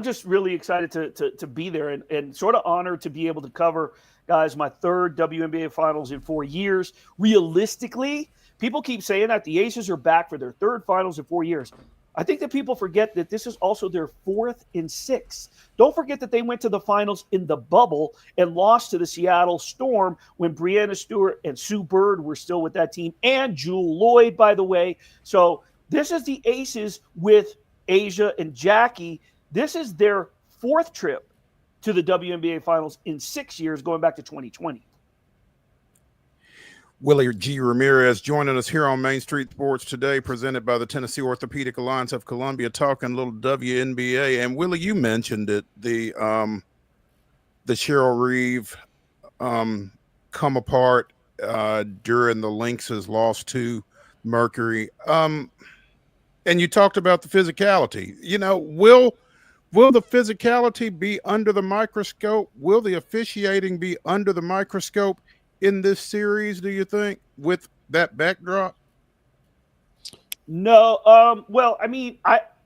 just really excited to be there and sort of honored to be able to cover, guys, my third WNBA Finals in 4 years. Realistically, people keep saying that the Aces are back for their third Finals in 4 years. I think that people forget that this is also their 4th and 6th. Don't forget that they went to the finals in the bubble and lost to the Seattle Storm when Breanna Stewart and Sue Bird were still with that team, and Jewel Lloyd, by the way. So this is the Aces with Asia and Jackie. This is their 4th trip to the WNBA Finals in 6 years, going back to 2020. Willie G. Ramirez joining us here on Main Street Sports today, presented by the Tennessee Orthopedic Alliance of Columbia, talking a little WNBA. And Willie, you mentioned it, the Cheryl Reeve come apart during the Lynx's loss to Mercury. And you talked about the physicality. You know, will the physicality be under the microscope? Will the officiating be under the microscope in this series, do you think, with that backdrop? No. Well, I mean,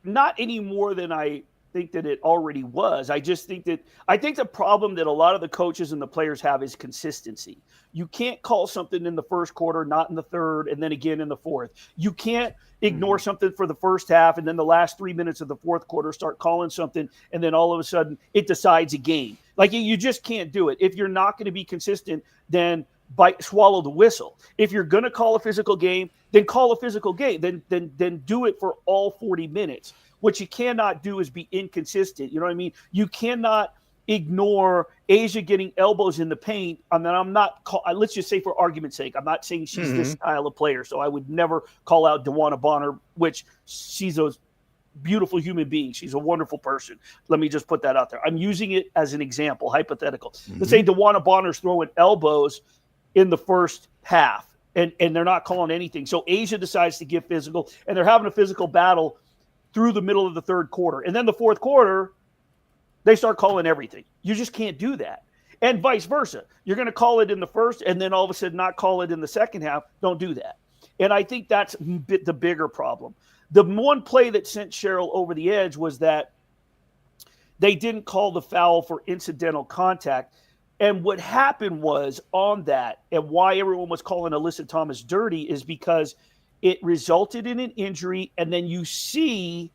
not any more than I think that it already was. I think the problem that a lot of the coaches and the players have is consistency. You can't call something in the first quarter, not in the third, and then again in the fourth. You can't ignore something for the first half and then the last 3 minutes of the fourth quarter start calling something, and then all of a sudden it decides a game. Like, you just can't do it. If you're not going to be consistent, then swallow the whistle. If you're going to call a physical game, then call a physical game. Then do it for all 40 minutes. What you cannot do is be inconsistent. You know what I mean? You cannot ignore Asia getting elbows in the paint. I mean, let's just say for argument's sake, I'm not saying she's this style of player, so I would never call out DeWanna Bonner, which she's a beautiful human being. She's a wonderful person. Let me just put that out there. I'm using it as an example, hypothetical. Let's say DeWanna Bonner's throwing elbows in the first half, and they're not calling anything. So Asia decides to get physical, and they're having a physical battle through the middle of the third quarter. And then the fourth quarter, they start calling everything. You just can't do that. And vice versa. You're going to call it in the first and then all of a sudden not call it in the second half. Don't do that. And I think that's the bigger problem. The one play that sent Cheryl over the edge was that they didn't call the foul for incidental contact. And what happened was on that, and why everyone was calling Alyssa Thomas dirty, is because it resulted in an injury, and then you see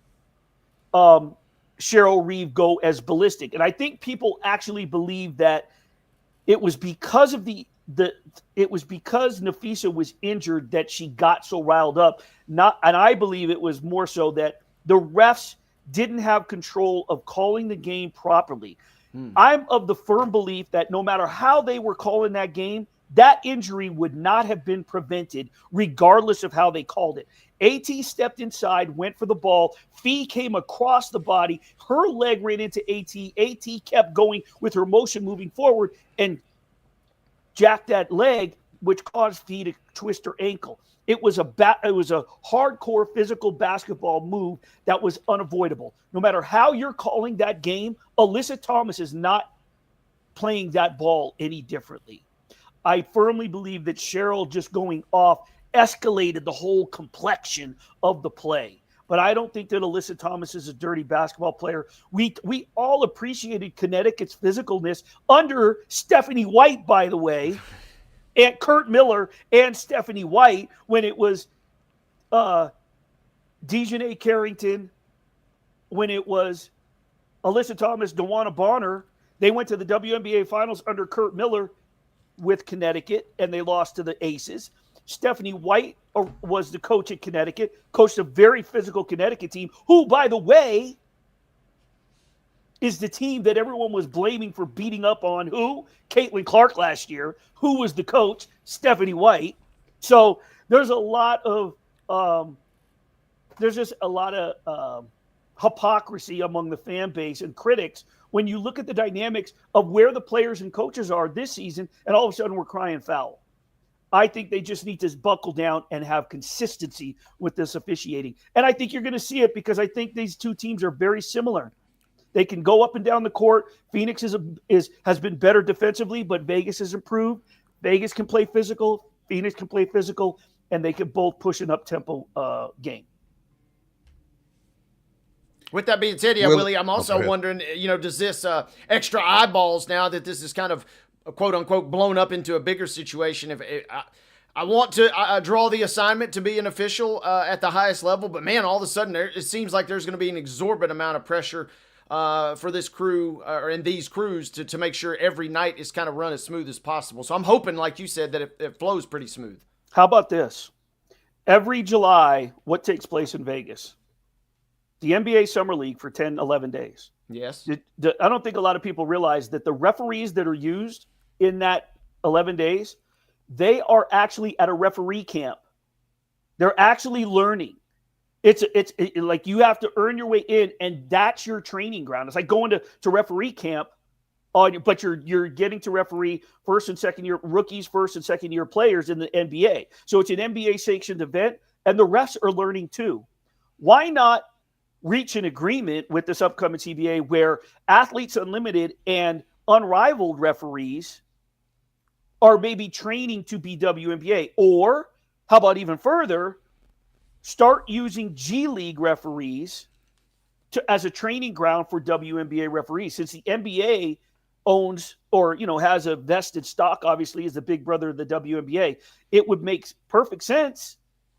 Cheryl Reeve go as ballistic. And I think people actually believe that it was because of it was because Nafisa was injured that she got so riled up. And I believe it was more so that the refs didn't have control of calling the game properly. I'm of the firm belief that no matter how they were calling that game, that injury would not have been prevented regardless of how they called it. AT stepped inside, went for the ball. Fee came across the body. Her leg ran into AT. AT kept going with her motion moving forward and jacked that leg, which caused Fee to twist her ankle. It was a hardcore physical basketball move that was unavoidable. No matter how you're calling that game, Alyssa Thomas is not playing that ball any differently. I firmly believe that Cheryl just going off escalated the whole complexion of the play. But I don't think that Alyssa Thomas is a dirty basketball player. We all appreciated Connecticut's physicalness under Stephanie White, by the way, and Kurt Miller and Stephanie White, when it was Dejanay Carrington, when it was Alyssa Thomas, DeWanna Bonner. They went to the WNBA Finals under Kurt Miller with Connecticut, and they lost to the Aces. Stephanie White was the coach at Connecticut, coached a very physical Connecticut team, who, by the way, is the team that everyone was blaming for beating up on who? Caitlin Clark last year, who was the coach, Stephanie White. So there's a lot of hypocrisy among the fan base and critics when you look at the dynamics of where the players and coaches are this season, and all of a sudden we're crying foul. I think they just need to buckle down and have consistency with this officiating. And I think you're going to see it because I think these two teams are very similar. They can go up and down the court. Phoenix has been better defensively, but Vegas has improved. Vegas can play physical. Phoenix can play physical, and they can both push an up-tempo game. With that being said, Willie, I'm also wondering, does this extra eyeballs now that this is kind of quote unquote blown up into a bigger situation? I want to draw the assignment to be an official at the highest level, but man, all of a sudden it seems like there's going to be an exorbitant amount of pressure for this crew or in these crews to make sure every night is kind of run as smooth as possible. So I'm hoping, like you said, that it flows pretty smooth. How about this? Every July, what takes place in Vegas? The NBA Summer League for 10, 11 days. Yes. I don't think a lot of people realize that the referees that are used in that 11 days, they are actually at a referee camp. They're actually learning. It's like you have to earn your way in, and that's your training ground. It's like going to referee camp, but you're getting to referee first and second year rookies, first and second year players in the NBA. So it's an NBA sanctioned event, and the refs are learning too. Why not reach an agreement with this upcoming CBA where Athletes Unlimited and Unrivaled referees are maybe training to be WNBA? Or how about even further, start using G League referees as a training ground for WNBA referees, since the NBA owns or has a vested stock, obviously, as the big brother of the WNBA. It would make perfect sense,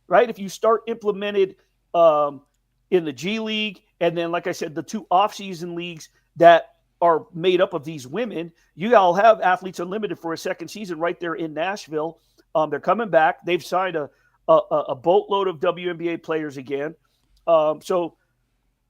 right? If you start implemented in the G League, and then, like I said, the two off-season leagues that are made up of these women, you all have Athletes Unlimited for a second season right there in Nashville. They're coming back. They've signed a boatload of WNBA players again. So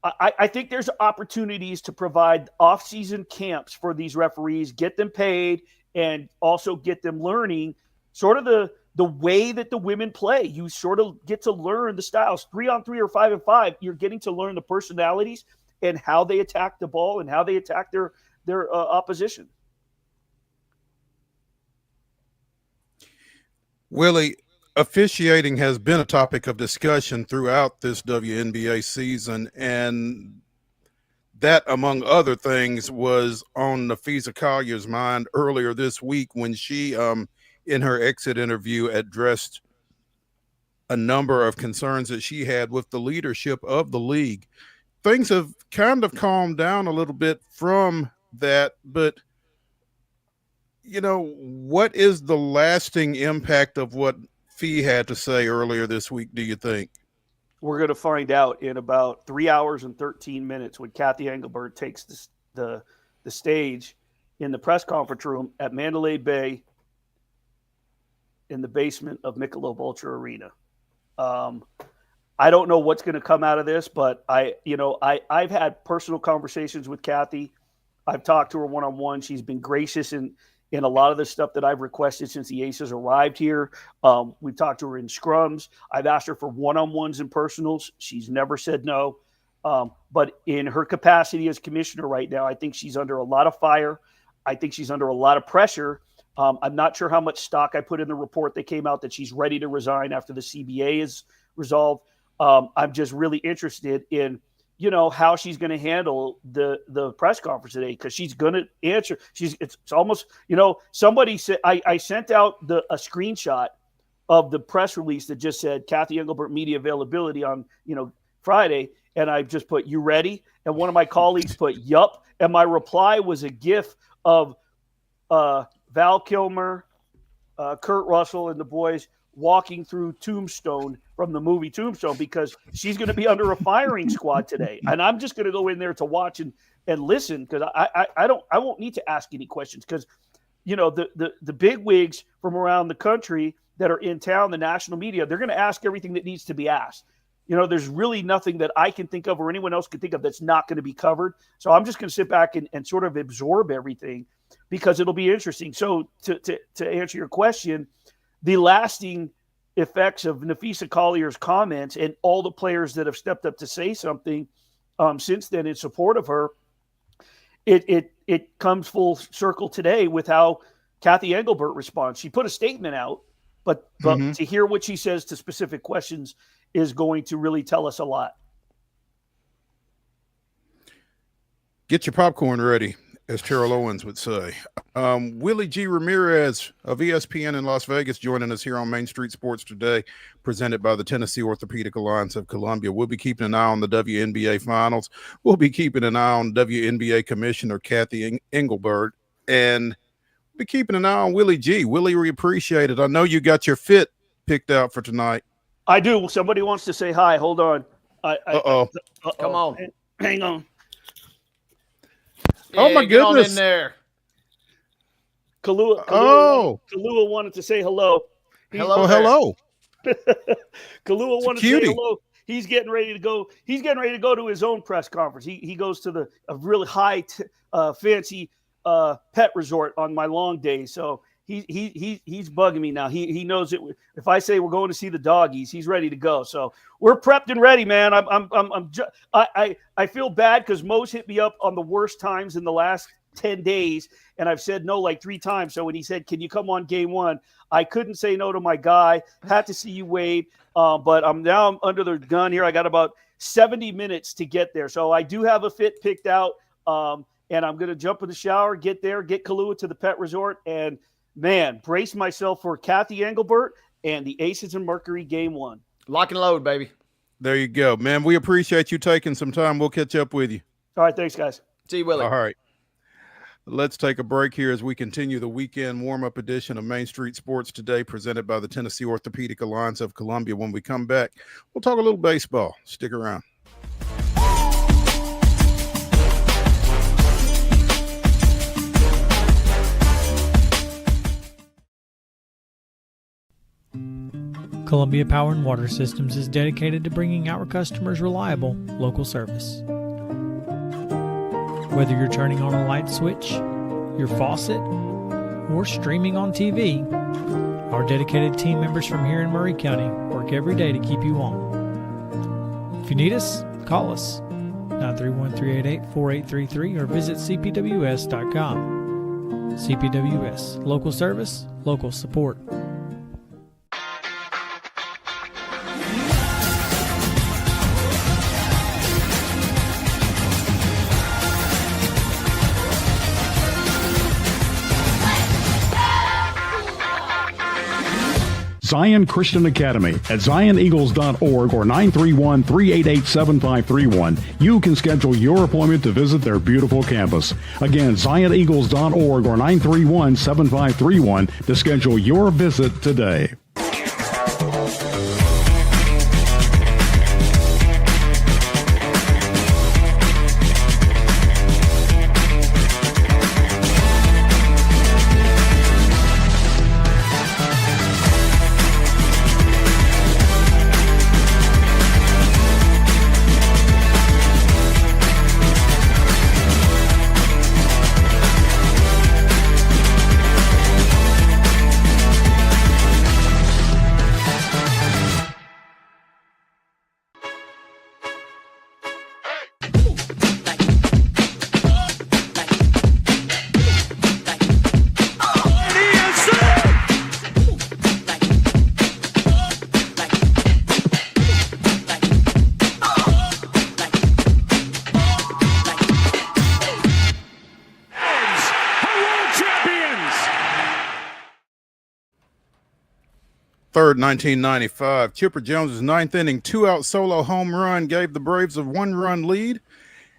I think there's opportunities to provide off-season camps for these referees, get them paid, and also get them learning sort of the way that the women play. You sort of get to learn the styles. 3-on-3 or 5-on-5, you're getting to learn the personalities and how they attack the ball and how they attack their opposition. Willie, officiating has been a topic of discussion throughout this WNBA season, and that, among other things, was on Nafisa Collier's mind earlier this week when she, in her exit interview, addressed a number of concerns that she had with the leadership of the league. Things have kind of calmed down a little bit from that, but what is the lasting impact of what Fee had to say earlier this week, do you think? We're going to find out in about 3 hours and 13 minutes when Kathy Engelbert takes the stage in the press conference room at Mandalay Bay in the basement of Michelob Ultra Arena. I don't know what's going to come out of this, but I've had personal conversations with Kathy. I've talked to her one-on-one. She's been gracious in a lot of the stuff that I've requested since the Aces arrived here. We've talked to her in scrums. I've asked her for one-on-ones and personals. She's never said no. But in her capacity as commissioner right now, I think she's under a lot of fire. I think she's under a lot of pressure. I'm not sure how much stock I put in the report that came out that she's ready to resign after the CBA is resolved. I'm just really interested in how she's going to handle the press conference today, because she's going to answer. It's almost, somebody said, I sent out a screenshot of the press release that just said Kathy Engelbert media availability on, Friday. And I just put, you ready? And one of my colleagues put, yup. And my reply was a GIF of Val Kilmer, Kurt Russell, and the boys walking through Tombstone from the movie Tombstone, because she's going to be under a firing squad today. And I'm just going to go in there to watch and listen, because I won't need to ask any questions, because, the big wigs from around the country that are in town, the national media, they're going to ask everything that needs to be asked. There's really nothing that I can think of or anyone else can think of that's not going to be covered. So I'm just going to sit back and sort of absorb everything, because it'll be interesting. So to answer your question, the lasting effects of Nafisa Collier's comments and all the players that have stepped up to say something since then in support of her, it comes full circle today with how Kathy Engelbert responds. She put a statement out, but to hear what she says to specific questions is going to really tell us a lot. Get your popcorn ready, as Terrell Owens would say. Willie G. Ramirez of ESPN in Las Vegas joining us here on Main Street Sports today, presented by the Tennessee Orthopedic Alliance of Columbia. We'll be keeping an eye on the WNBA finals. We'll be keeping an eye on WNBA Commissioner Kathy Engelbert, and be keeping an eye on Willie G. Willie, we appreciate it. I know you got your fit picked out for tonight? I do. Somebody wants to say hi. Hold on. Uh-oh. Come on. Hang on. Oh, my Get on goodness. in there. Kalua wanted to say hello. Hello. Hello. Kalua wanted to cutie. say hello. He's getting ready to go. He's getting ready to go to his own press conference. He goes to a really high, fancy pet resort on my long days. So he's bugging me now. He knows it. If I say we're going to see the doggies, he's ready to go. So we're prepped and ready, man. I feel bad because Mo's hit me up on the worst times in the last 10 days, and I've said no like 3 times. So when he said, "Can you come on game 1?" I couldn't say no to my guy. Had to see you, Wade. But I'm under the gun here. I got about 70 minutes to get there. So I do have a fit picked out. And I'm going to jump in the shower, get there, get Kalua to the pet resort, and, man, brace myself for Kathy Engelbert and the Aces and Mercury game 1. Lock and load, baby. There you go, man. We appreciate you taking some time. We'll catch up with you. All right, thanks, guys. See you, Willie. All right. Let's take a break here as we continue the weekend warm-up edition of Main Street Sports Today, presented by the Tennessee Orthopedic Alliance of Columbia. When we come back, we'll talk a little baseball. Stick around. Columbia Power and Water Systems is dedicated to bringing our customers reliable, local service. Whether you're turning on a light switch, your faucet, or streaming on TV, our dedicated team members from here in Murray County work every day to keep you on. If you need us, call us 931-388-4833 or visit cpws.com. CPWS, local service, local support. Zion Christian Academy at zioneagles.org or 931-388-7531. You can schedule your appointment to visit their beautiful campus. Again, zioneagles.org or 931-7531 to schedule your visit today. Third, 1995. Chipper Jones's ninth inning two-out solo home run gave the Braves a one-run lead,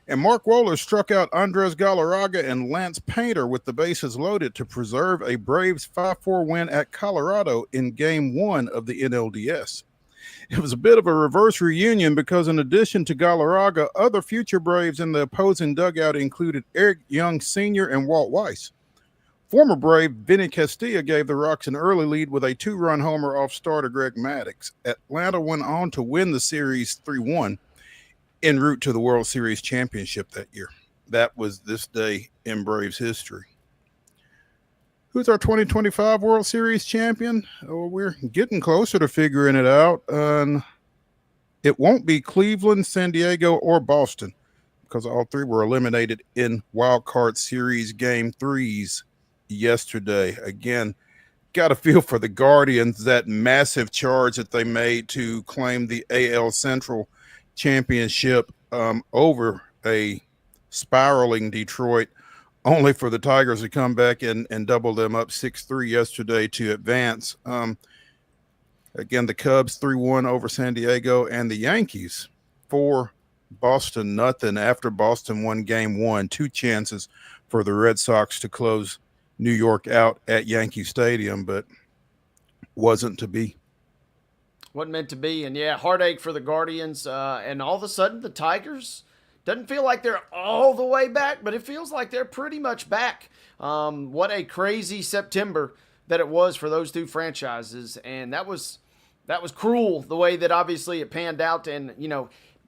and Mark Wohler struck out Andres Galarraga and Lance Painter with the bases loaded to preserve a Braves 5-4 win at Colorado in Game 1 of the NLDS. It was a bit of a reverse reunion because in addition to Galarraga, other future Braves in the opposing dugout included Eric Young Sr. and Walt Weiss. Former Brave Vinny Castilla gave the Rocks an early lead with a two-run homer off starter Greg Maddux. Atlanta went on to win the series 3-1 en route to the World Series championship that year. That was this day in Braves history. Who's our 2025 World Series champion? Oh, we're getting closer to figuring it out. It won't be Cleveland, San Diego, or Boston because all three were eliminated in Wild Card Series Game 3s yesterday. Again, got a feel for the Guardians, that massive charge that they made to claim the AL Central championship over a spiraling Detroit, only for the Tigers to come back and double them up 6-3 yesterday to advance. Again, the Cubs 3-1 over San Diego, and the Yankees 4, Boston nothing after Boston won Game 1. Two chances for the Red Sox to close New York out at Yankee Stadium, but wasn't to be. Wasn't meant to be. And yeah, heartache for the Guardians. And all of a sudden, the Tigers, doesn't feel like they're all the way back, but it feels like they're pretty much back. What a crazy September that it was for those two franchises. And that was cruel, the way that obviously it panned out. And,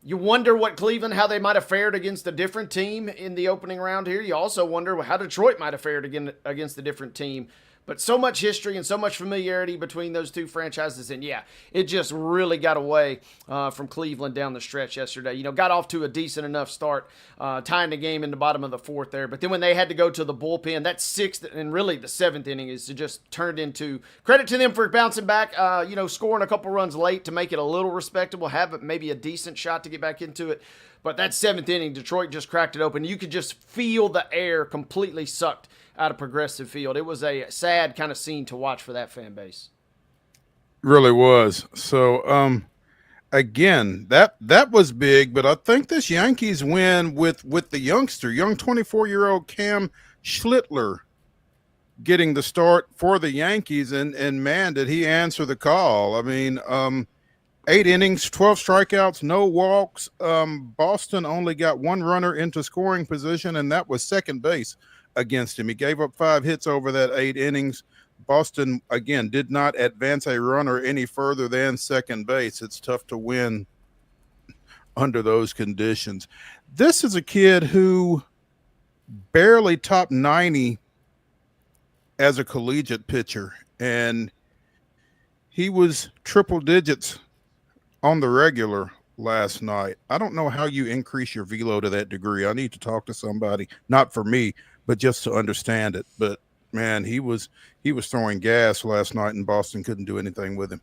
you wonder what Cleveland, how they might have fared against a different team in the opening round here. You also wonder how Detroit might have fared against a different team. But so much history and so much familiarity between those two franchises. And, yeah, it just really got away from Cleveland down the stretch yesterday. Got off to a decent enough start, tying the game in the bottom of the fourth there. But then when they had to go to the bullpen, that sixth and really the seventh inning is just turned into credit to them for bouncing back, scoring a couple runs late to make it a little respectable, have maybe a decent shot to get back into it. But that seventh inning, Detroit just cracked it open. You could just feel the air completely sucked out of Progressive Field. It was a sad kind of scene to watch for that fan base. Really was. So, again, that was big, but I think this Yankees win with the young 24-year-old Cam Schlittler getting the start for the Yankees, and man, did he answer the call. I mean, 8 innings, 12 strikeouts, no walks. Boston only got one runner into scoring position, and that was second base against him. He gave up 5 hits over that 8 innings. Boston, again, did not advance a runner any further than second base. It's tough to win under those conditions. This is a kid who barely topped 90 as a collegiate pitcher, and he was triple digits on the regular last night. I don't know how you increase your velo to that degree. I need to talk to somebody, not for me, but just to understand it. But man, he was throwing gas last night, and Boston couldn't do anything with him.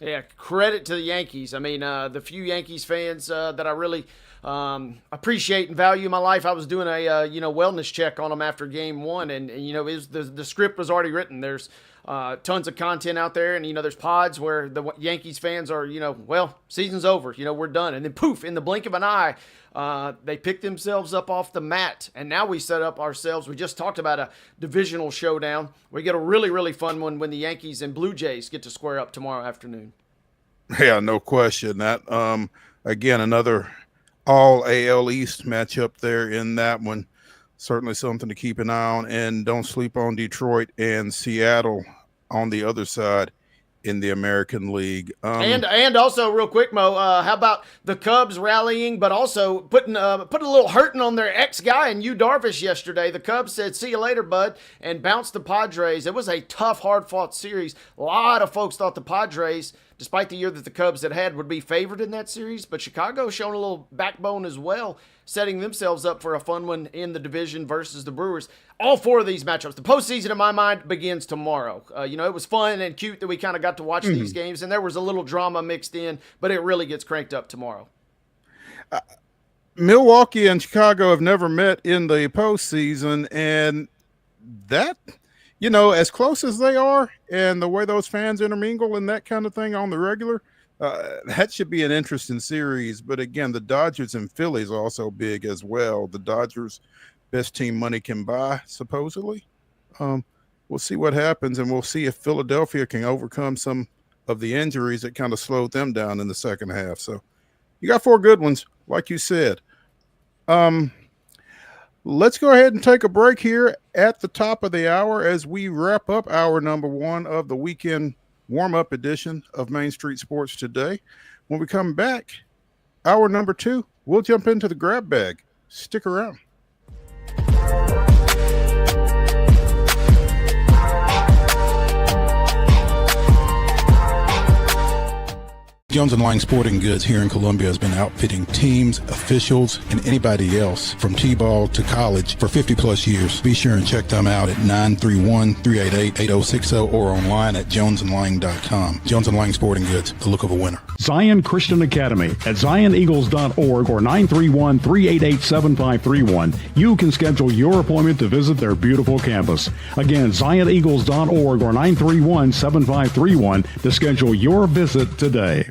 Yeah, credit to the Yankees. I mean, the few Yankees fans that I really appreciate and value in my life, I was doing a wellness check on them after game 1, and the script was already written. There's tons of content out there, and there's pods where the Yankees fans are, season's over, we're done, and then poof, in the blink of an eye, they pick themselves up off the mat, and now we set up ourselves. We just talked about a divisional showdown. We get a really, really fun one when the Yankees and Blue Jays get to square up tomorrow afternoon. Yeah, no question. That again, another all AL East matchup there in that one. Certainly something to keep an eye on, and don't sleep on Detroit and Seattle on the other side in the American League. And also, real quick, Mo, how about the Cubs rallying, but also putting a little hurting on their ex-guy and Yu Darvish yesterday. The Cubs said, "See you later, bud," and bounced the Padres. It was a tough, hard-fought series. A lot of folks thought the Padres, despite the year that the Cubs had, would be favored in that series, but Chicago showing a little backbone as well, setting themselves up for a fun one in the division versus the Brewers. All 4 of these matchups. The postseason, in my mind, begins tomorrow. It was fun and cute that we kind of got to watch these games, and there was a little drama mixed in, but it really gets cranked up tomorrow. Milwaukee and Chicago have never met in the postseason, and that, as close as they are and the way those fans intermingle and that kind of thing on the regular, that should be an interesting series. But again, the Dodgers and Phillies are also big as well. The Dodgers, best team money can buy, supposedly. We'll see what happens, and we'll see if Philadelphia can overcome some of the injuries that kind of slowed them down in the second half. So you got 4 good ones, like you said. Let's go ahead and take a break here at the top of the hour as we wrap up hour number 1 of the weekend warm-up edition of Main Street Sports Today. When we come back, hour number 2, we'll jump into the grab bag. Stick around. Jones & Lang Sporting Goods here in Columbia has been outfitting teams, officials, and anybody else from T-ball to college for 50-plus years. Be sure and check them out at 931-388-8060 or online at jonesandlang.com. Jones & Lang Sporting Goods, the look of a winner. Zion Christian Academy at zioneagles.org or 931-388-7531. You can schedule your appointment to visit their beautiful campus. Again, zioneagles.org or 931-7531 to schedule your visit today.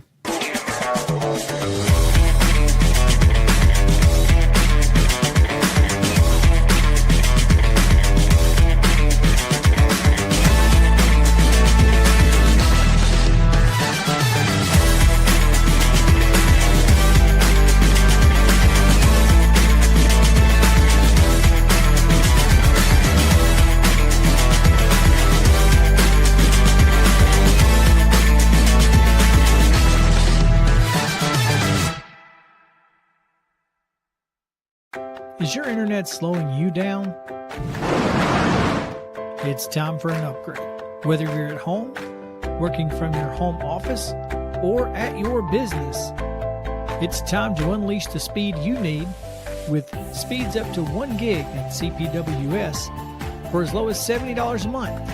Is your internet slowing you down? It's time for an upgrade. Whether you're at home, working from your home office, or at your business, it's time to unleash the speed you need with speeds up to 1 gig at CPWS for as low as $70 a month.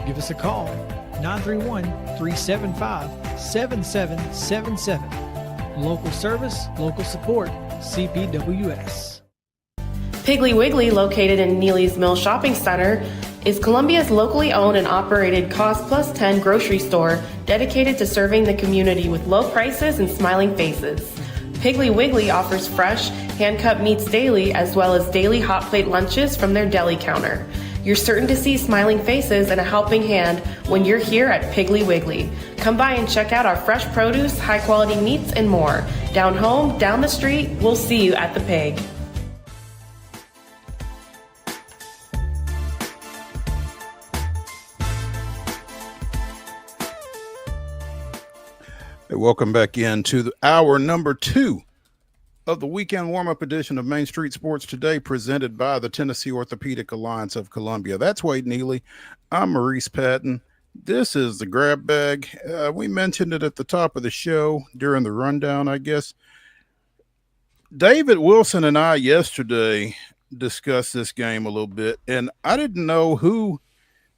Give us a call, 931-375-7777. Local service, local support, CPWS. Piggly Wiggly, located in Neely's Mill Shopping Center, is Columbia's locally owned and operated Cost Plus 10 grocery store dedicated to serving the community with low prices and smiling faces. Piggly Wiggly offers fresh, hand-cut meats daily as well as daily hot plate lunches from their deli counter. You're certain to see smiling faces and a helping hand when you're here at Piggly Wiggly. Come by and check out our fresh produce, high-quality meats, and more. Down home, down the street, we'll see you at the Pig. Hey, welcome back into hour number 2 of the weekend warm-up edition of Main Street Sports Today, presented by the Tennessee Orthopedic Alliance of Columbia. That's Wade Neely. I'm Maurice Patton. This is the grab bag. We mentioned it at the top of the show during the rundown, I guess. David Wilson and I yesterday discussed this game a little bit, and I didn't know who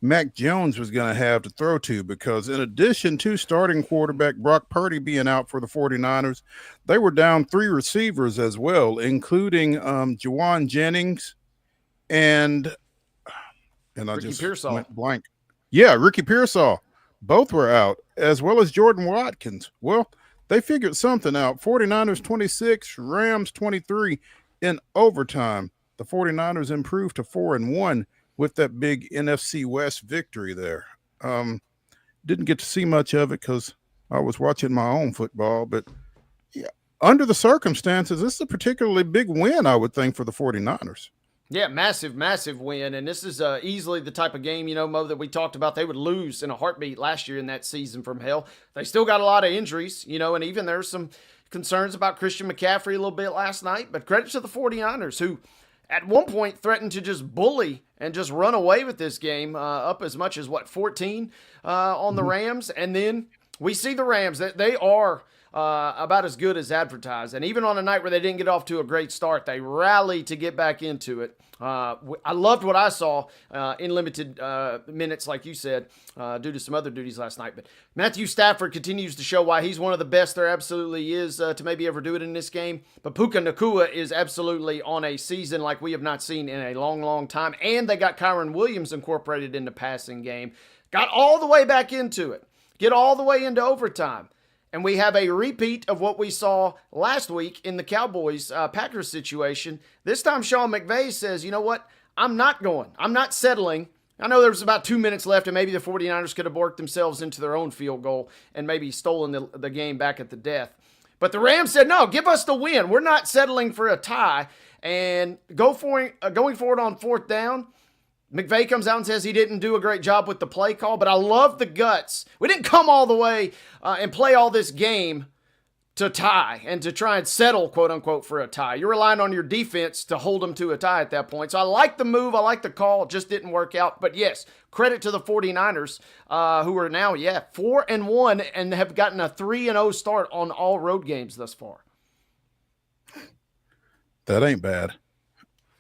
Mac Jones was going to have to throw to, because in addition to starting quarterback Brock Purdy being out for the 49ers, they were down 3 receivers as well, including Juwan Jennings and I Ricky just Pearsall. went blank. Yeah, Ricky Pearsall. Both were out, as well as Jordan Watkins. Well, they figured something out. 49ers 26, Rams 23 in overtime. The 49ers improved to 4-1 with that big NFC West victory there. Didn't get to see much of it because I was watching my own football, but yeah, under the circumstances, this is a particularly big win, I would think, for the 49ers. Yeah, massive, massive win. And this is easily the type of game, Mo, that we talked about they would lose in a heartbeat last year in that season from hell. They still got a lot of injuries, and even there's some concerns about Christian McCaffrey a little bit last night. But credit to the 49ers, who at one point threatened to just bully and just run away with this game, up as much as, 14 on the Rams. And then we see the Rams, that they are about as good as advertised. And even on a night where they didn't get off to a great start, they rallied to get back into it. I loved what I saw in limited minutes, like you said, due to some other duties last night. But Matthew Stafford continues to show why he's one of the best there absolutely is to maybe ever do it in this game. But Puka Nacua is absolutely on a season like we have not seen in a long, long time. And they got Kyron Williams incorporated in the passing game. Got all the way back into it. Get all the way into overtime. And we have a repeat of what we saw last week in the Cowboys-Packers situation. This time, Sean McVay says, you know what? I'm not going. I'm not settling. I know there was about 2 minutes left, and maybe the 49ers could have worked themselves into their own field goal and maybe stolen the game back at the death. But the Rams said, no, give us the win. We're not settling for a tie. And going forward on 4th down, McVay comes out and says he didn't do a great job with the play call, but I love the guts. We didn't come all the way and play all this game to tie and to try and settle, quote unquote, for a tie. You're relying on your defense to hold them to a tie at that point. So I like the move. I like the call. It just didn't work out. But yes, credit to the 49ers who are now, 4-1 and have gotten a 3-0 start on all road games thus far. That ain't bad.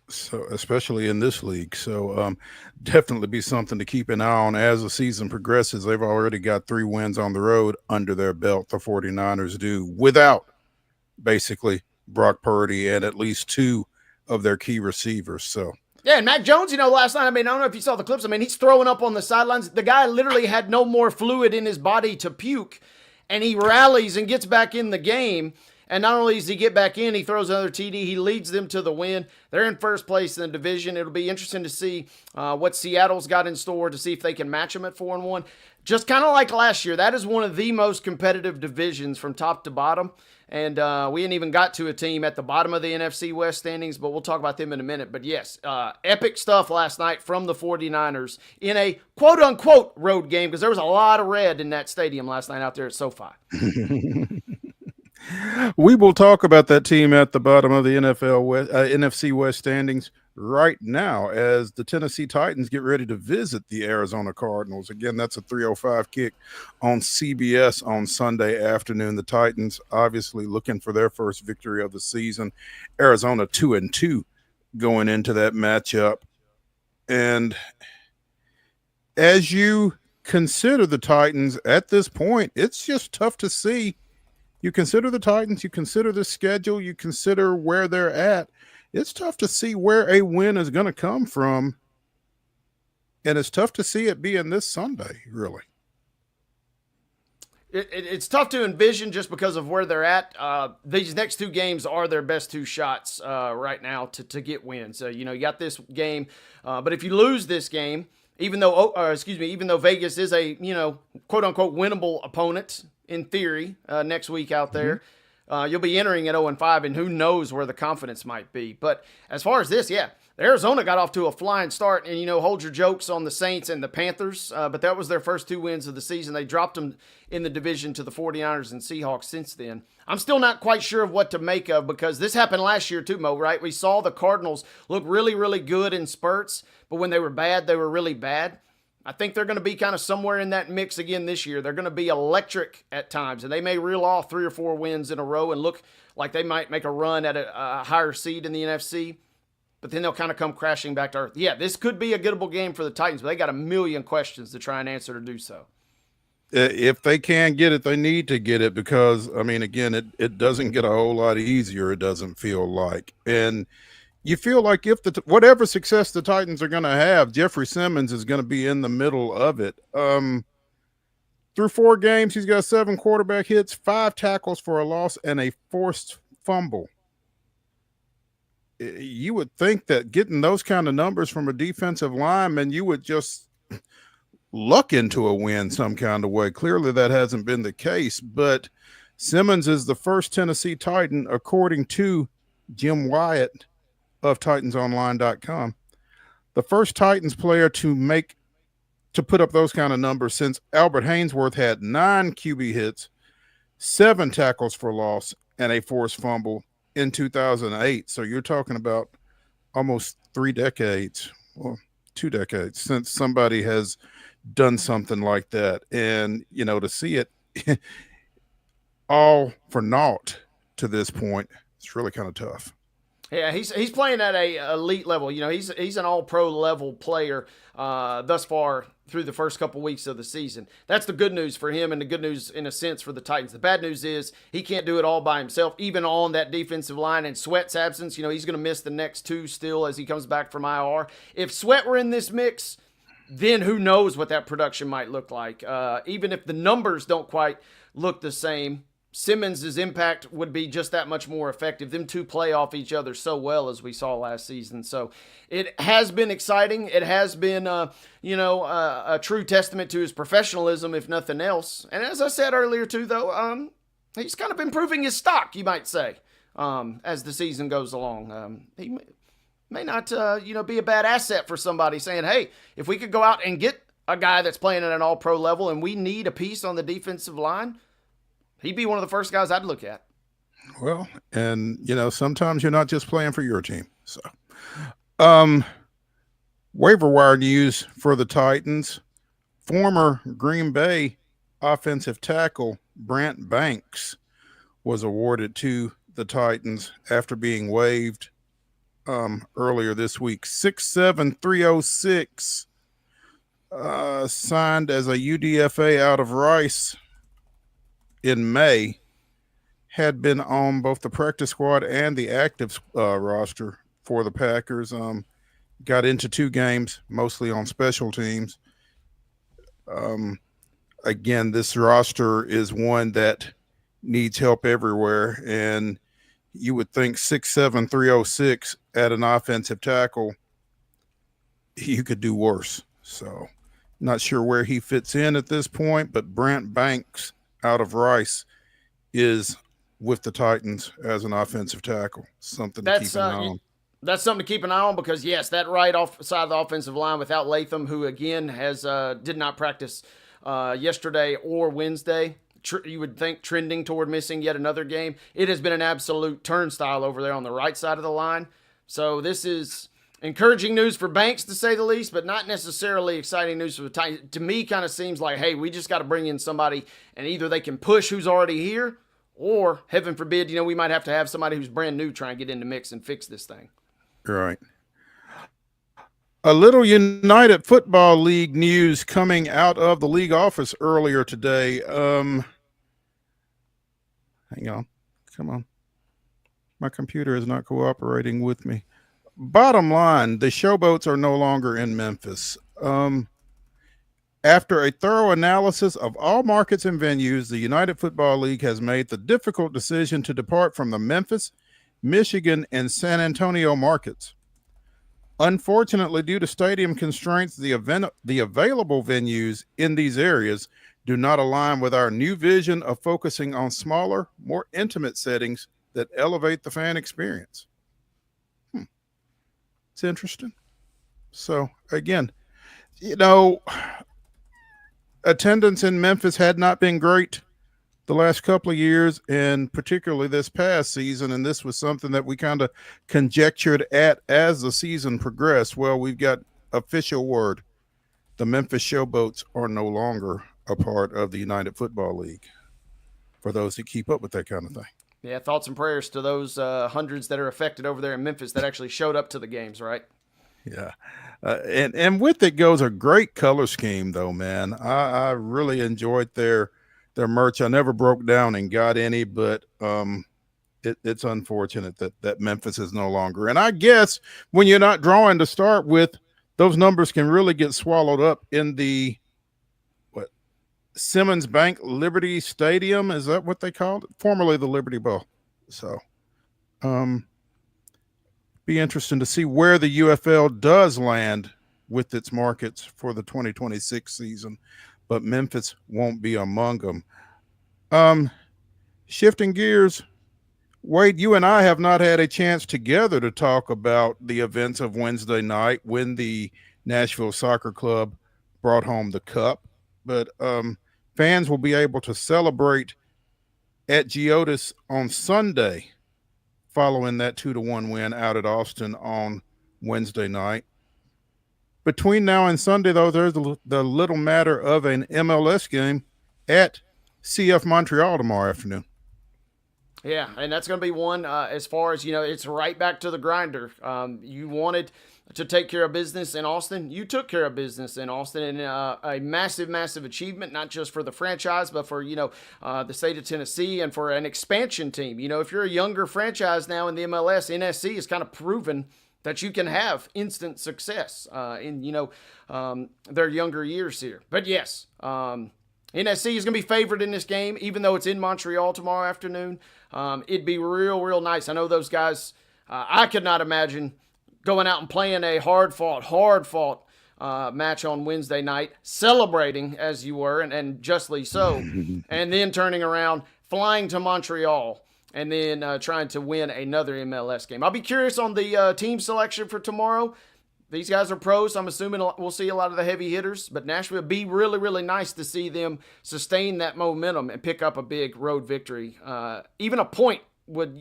So especially in this league. So definitely be something to keep an eye on as the season progresses. They've already got 3 wins on the road under their belt. The 49ers do, without basically Brock Purdy and at least 2 of their key receivers. So yeah, and Mac Jones, last night, I don't know if you saw the clips. He's throwing up on the sidelines. The guy literally had no more fluid in his body to puke, and he rallies and gets back in the game. And not only does he get back in, he throws another TD. He leads them to the win. They're in first place in the division. It'll be interesting to see what Seattle's got in store, to see if they can match them at 4-1. Just kind of like last year, that is one of the most competitive divisions from top to bottom. And we ain't even got to a team at the bottom of the NFC West standings, but we'll talk about them in a minute. But yes, epic stuff last night from the 49ers in a quote-unquote road game, because there was a lot of red in that stadium last night out there at SoFi. We will talk about that team at the bottom of the NFC West standings right now as the Tennessee Titans get ready to visit the Arizona Cardinals. Again, that's a 3:05 kick on CBS on Sunday afternoon. The Titans obviously looking for their first victory of the season. Arizona 2-2 going into that matchup. And as you consider the Titans at this point, it's just tough to see. You consider the Titans, you consider the schedule, you consider where they're at. It's tough to see where a win is going to come from. And it's tough to see it being this Sunday, really. It's tough to envision just because of where they're at. These next two games are their best two shots right now to get wins. So, you got this game. But if you lose this game, even though Vegas is a, quote unquote winnable opponent in theory next week out there, you'll be entering at 0-5, and who knows where the confidence might be. But as far as this, Arizona got off to a flying start, and, hold your jokes on the Saints and the Panthers, but that was their first two wins of the season. They dropped them in the division to the 49ers and Seahawks since then. I'm still not quite sure of what to make of, because this happened last year too, Mo, right? We saw the Cardinals look really, really good in spurts, but when they were bad, they were really bad. I think they're going to be kind of somewhere in that mix again this year. They're going to be electric at times, and they may reel off 3 or 4 wins in a row and look like they might make a run at a higher seed in the NFC, but then they'll kind of come crashing back to earth. Yeah, this could be a gettable game for the Titans, but they got a million questions to try and answer to do so. If they can get it, they need to get it, because, again, it doesn't get a whole lot easier, it doesn't feel like. And you feel like if whatever success the Titans are going to have, Jeffrey Simmons is going to be in the middle of it. Through 4 games, he's got 7 quarterback hits, 5 tackles for a loss, and a forced fumble. You would think that getting those kind of numbers from a defensive lineman, you would just luck into a win some kind of way. Clearly that hasn't been the case, but Simmons is the first Tennessee Titan, according to Jim Wyatt of TitansOnline.com, the first Titans player to put up those kind of numbers since Albert Haynesworth had 9 QB hits, 7 tackles for loss, and a forced fumble in 2008. So you're talking about almost 3 decades, well, 2 decades since somebody has done something like that. And, to see it all for naught to this point, it's really kind of tough. Yeah, he's playing at a elite level. He's an all-pro level player thus far through the first couple weeks of the season. That's the good news for him, and the good news in a sense for the Titans. The bad news is he can't do it all by himself, even on that defensive line. And Sweat's absence, he's going to miss the next 2 still as he comes back from IR. If Sweat were in this mix, then who knows what that production might look like. Even if the numbers don't quite look the same, Simmons' impact would be just that much more effective. Them two play off each other so well, as we saw last season. So it has been exciting. It has been, a true testament to his professionalism, if nothing else. And as I said earlier too, though, he's kind of improving his stock, you might say, as the season goes along. He may not, be a bad asset for somebody saying, hey, if we could go out and get a guy that's playing at an all-pro level and we need a piece on the defensive line, he'd be one of the first guys I'd look at. Well, and, sometimes you're not just playing for your team. So, waiver wire news for the Titans. Former Green Bay offensive tackle Brant Banks was awarded to the Titans after being waived earlier this week. 6'7", 306, signed as a UDFA out of Rice in May, had been on both the practice squad and the active roster for the Packers. Got into 2 games, mostly on special teams. Again, this roster is one that needs help everywhere, and you would think 6'7", 306 at an offensive tackle, you could do worse. So not sure where he fits in at this point, but Brant Banks out of Rice is with the Titans as an offensive tackle. Something to keep an eye on. That's something to keep an eye on, because yes, that right off side of the offensive line without Latham, who again did not practice yesterday or Wednesday. you would think trending toward missing yet another game. It has been an absolute turnstile over there on the right side of the line. So this is encouraging news for Banks, to say the least, but not necessarily exciting news for the Titans. To me, kind of seems like, hey, we just got to bring in somebody, and either they can push who's already here, or, heaven forbid, we might have to have somebody who's brand new try and get in the mix and fix this thing. Right. A little United Football League news coming out of the league office earlier today. Hang on. Come on. My computer is not cooperating with me. Bottom line, the Showboats are no longer in Memphis. After a thorough analysis of all markets and venues, the United Football League has made the difficult decision to depart from the Memphis, Michigan, and San Antonio markets. Unfortunately, due to stadium constraints, the available venues in these areas do not align with our new vision of focusing on smaller, more intimate settings that elevate the fan experience. It's interesting. So, again, attendance in Memphis had not been great the last couple of years, and particularly this past season, and this was something that we kind of conjectured at as the season progressed. Well, we've got official word. The Memphis Showboats are no longer a part of the United Football League, for those who keep up with that kind of thing. Yeah, thoughts and prayers to those hundreds that are affected over there in Memphis that actually showed up to the games, right? Yeah. And with it goes a great color scheme, though, man. I really enjoyed their merch. I never broke down and got any, but it's unfortunate that Memphis is no longer. And I guess when you're not drawing to start with, those numbers can really get swallowed up in the Simmons Bank Liberty Stadium. Is that what they called it? Formerly the Liberty Bowl. So be interesting to see where the UFL does land with its markets for the 2026 season, but Memphis won't be among them. Shifting gears, Wade, you and I have not had a chance together to talk about the events of Wednesday night when the Nashville Soccer Club brought home the cup, but fans will be able to celebrate at Geodis on Sunday following that 2-1 win out at Austin on Wednesday night. Between now and Sunday, though, there's the little matter of an MLS game at CF Montreal tomorrow afternoon. Yeah, and that's going to be one as far as, it's right back to the grinder. You wanted to take care of business in Austin. You took care of business in Austin, and a massive, massive achievement, not just for the franchise, but for, the state of Tennessee and for an expansion team. If you're a younger franchise now in the MLS, NSC has kind of proven that you can have instant success in, their younger years here. But yes, NSC is going to be favored in this game, even though it's in Montreal tomorrow afternoon. It'd be real, real nice. I know those guys, I could not imagine going out and playing a hard-fought match on Wednesday night, celebrating as you were, and justly so, and then turning around, flying to Montreal, and then trying to win another MLS game. I'll be curious on the team selection for tomorrow. These guys are pros, so I'm assuming we'll see a lot of the heavy hitters, but Nashville would be really, really nice to see them sustain that momentum and pick up a big road victory. Even a point would,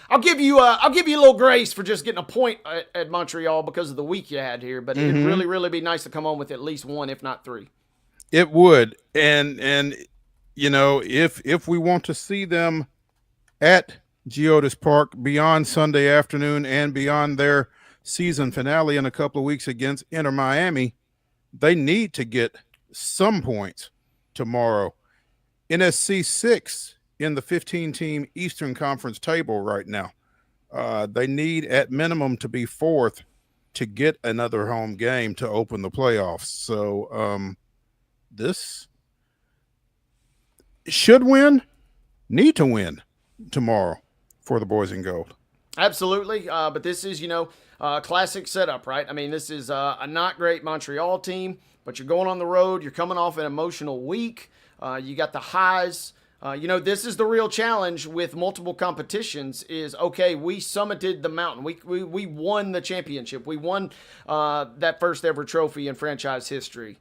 I'll give you a little grace for just getting a point at Montreal because of the week you had here, but it'd really, really be nice to come home with at least one, if not three. It would, and if we want to see them at Geodis Park beyond Sunday afternoon and beyond their season finale in a couple of weeks against Inter Miami, they need to get some points tomorrow. NSC 6 in the 15-team Eastern Conference table right now. They need at minimum to be fourth to get another home game to open the playoffs. So this should win, need to win tomorrow for the boys in gold. Absolutely, but this is, classic setup, right? I mean, this is a not great Montreal team, but you're going on the road. You're coming off an emotional week. You got the highs. This is the real challenge with multiple competitions is, okay, we summited the mountain. We won the championship. We won that first ever trophy in franchise history.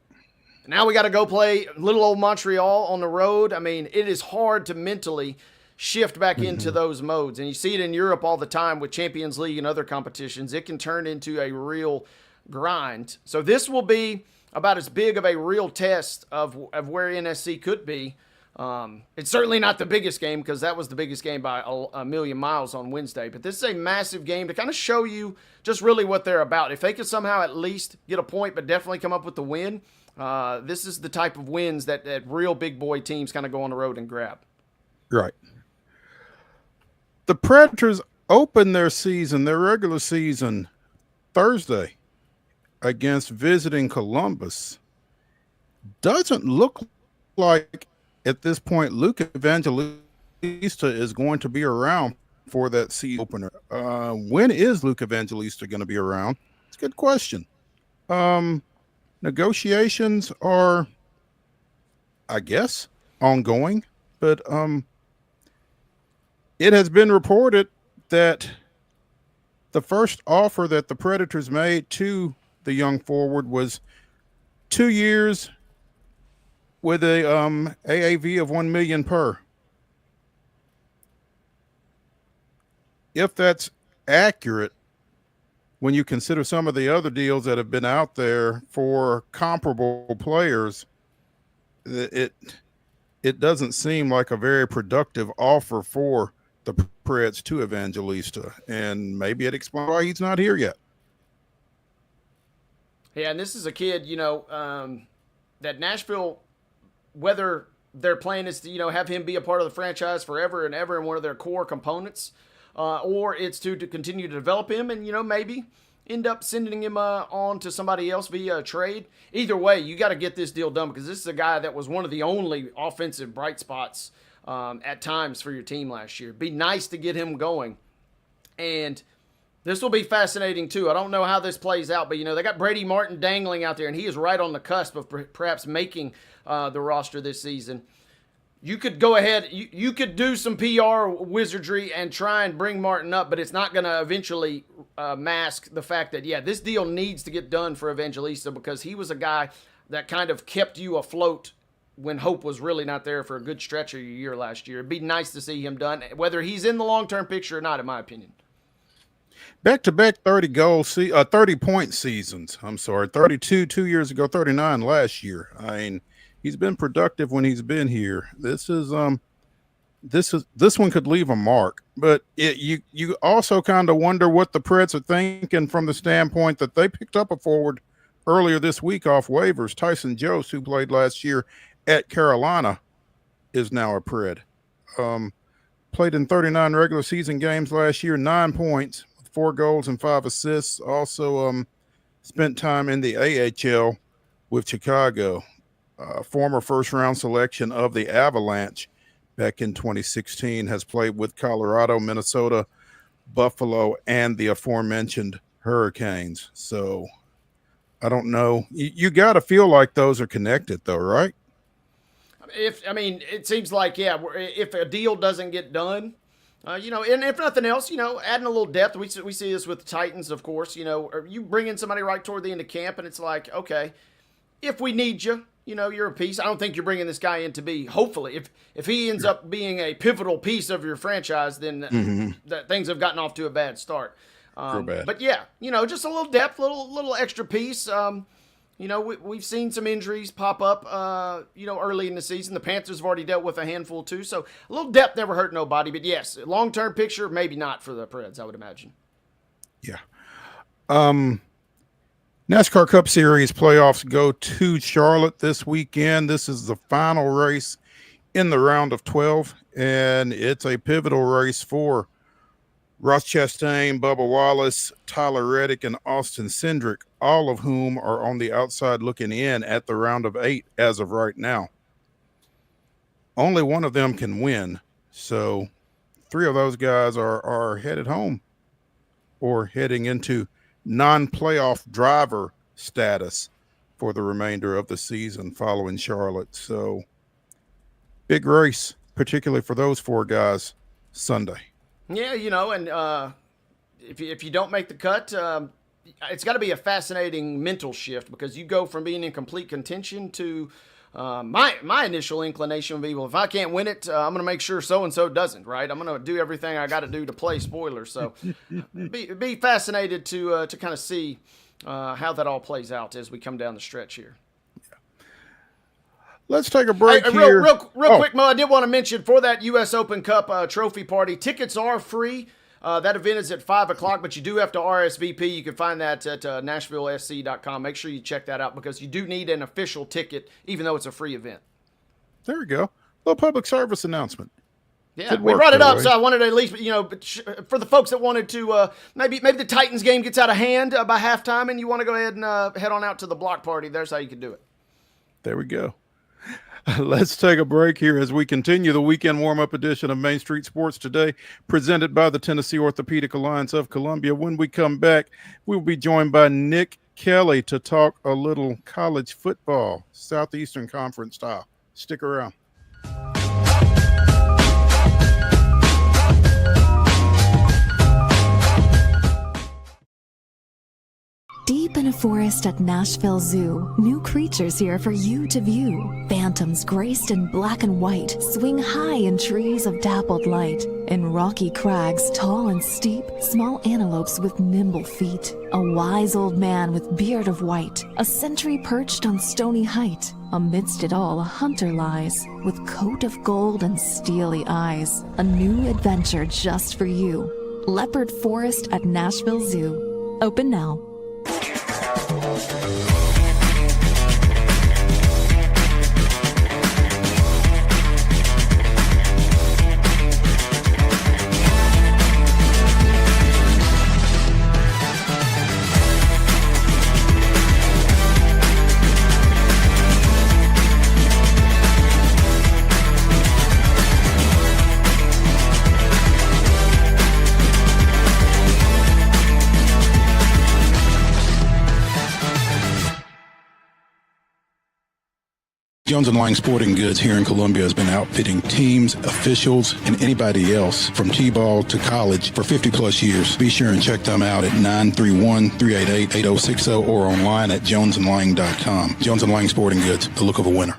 Now we got to go play little old Montreal on the road. I mean, it is hard to mentally shift back into those modes. And you see it in Europe all the time with Champions League and other competitions. It can turn into a real grind. So this will be about as big of a real test of where NSC could be. It's certainly not the biggest game because that was the biggest game by a million miles on Wednesday. But this is a massive game to kind of show you just really what they're about. If they could somehow at least get a point but definitely come up with the win, this is the type of wins that real big boy teams kind of go on the road and grab. Right. The Predators open their regular season, Thursday against visiting Columbus. Doesn't look like at this point Luke Evangelista is going to be around for that season opener. When is Luke Evangelista going to be around? It's a good question. Negotiations are, I guess, ongoing, but it has been reported that the first offer that the Predators made to the young forward was 2 years with a AAV of $1 million per. If that's accurate, when you consider some of the other deals that have been out there for comparable players, it doesn't seem like a very productive offer for the Preds to Evangelista, and maybe it explains why he's not here yet. Yeah, and this is a kid, that Nashville, whether their plan is to, have him be a part of the franchise forever and ever and one of their core components, or it's to continue to develop him and, maybe end up sending him on to somebody else via a trade. Either way, you got to get this deal done because this is a guy that was one of the only offensive bright spots at times for your team last year. Be nice to get him going. And this will be fascinating too. I don't know how this plays out, but they got Brady Martin dangling out there, and he is right on the cusp of perhaps making the roster this season. You could go ahead, you could do some PR wizardry and try and bring Martin up, but it's not going to eventually mask the fact that, this deal needs to get done for Evangelista because he was a guy that kind of kept you afloat when hope was really not there for a good stretch of your year last year. It'd be nice to see him done, whether he's in the long-term picture or not, in my opinion. Back-to-back 30-point seasons. 32 2 years ago, 39 last year. I mean, he's been productive when he's been here. This one could leave a mark, but you also kind of wonder what the Preds are thinking from the standpoint that they picked up a forward earlier this week off waivers. Tyson Jost, who played last year at Carolina, is now a Pred. Played in 39 regular season games last year, 9 points, 4 goals and 5 assists. Also spent time in the AHL with Chicago. Former first-round selection of the Avalanche back in 2016, has played with Colorado, Minnesota, Buffalo, and the aforementioned Hurricanes. So I don't know. You got to feel like those are connected, though, right? It seems like, if a deal doesn't get done, and if nothing else, adding a little depth. We see this with the Titans, of course. Or you bring in somebody right toward the end of camp, and it's like, okay, if we need you, you're a piece. I don't think you're bringing this guy in to be, hopefully, if he ends up being a pivotal piece of your franchise, then that things have gotten off to a bad start. But just a little depth, little extra piece. We've seen some injuries pop up, early in the season. The Panthers have already dealt with a handful too. So a little depth never hurt nobody. But yes, long-term picture, maybe not for the Preds, I would imagine. Yeah. NASCAR Cup Series playoffs go to Charlotte this weekend. This is the final race in the round of 12, and it's a pivotal race for Ross Chastain, Bubba Wallace, Tyler Reddick, and Austin Cindric, all of whom are on the outside looking in at the round of 8 as of right now. Only one of them can win, so 3 of those guys are headed home or heading into non-playoff driver status for the remainder of the season following Charlotte. So big race, particularly for those 4 guys Sunday. Yeah, and if you don't make the cut, it's got to be a fascinating mental shift because you go from being in complete contention to my initial inclination would be, well, if I can't win it, I'm going to make sure so-and-so doesn't, right? I'm going to do everything I got to do to play spoilers. So be fascinated to kind of see how that all plays out as we come down the stretch here. Let's take a break Hey, here. real quick, Mo, I did want to mention for that U.S. Open Cup trophy party, tickets are free. That event is at 5 o'clock, but you do have to RSVP. You can find that at NashvilleSC.com. Make sure you check that out because you do need an official ticket, even though it's a free event. There we go. A little public service announcement. Yeah, we brought it up, so I wanted to at least, for the folks that wanted to, maybe the Titans game gets out of hand by halftime and you want to go ahead and head on out to the block party, there's how you can do it. There we go. Let's take a break here as we continue the weekend warm-up edition of Main Street Sports Today, presented by the Tennessee Orthopedic Alliance of Columbia. When we come back, we'll be joined by Nick Kelly to talk a little college football, Southeastern Conference style. Stick around. Deep in a forest at Nashville Zoo, new creatures here for you to view. Phantoms graced in black and white swing high in trees of dappled light. In rocky crags, tall and steep, small antelopes with nimble feet. A wise old man with beard of white, a sentry perched on stony height. Amidst it all, a hunter lies, with coat of gold and steely eyes. A new adventure just for you. Leopard Forest at Nashville Zoo. Open now. Jones & Lang Sporting Goods here in Columbia has been outfitting teams, officials, and anybody else from T-ball to college for 50-plus years. Be sure and check them out at 931-388-8060 or online at jonesandlang.com. Jones & Lang Sporting Goods, the look of a winner.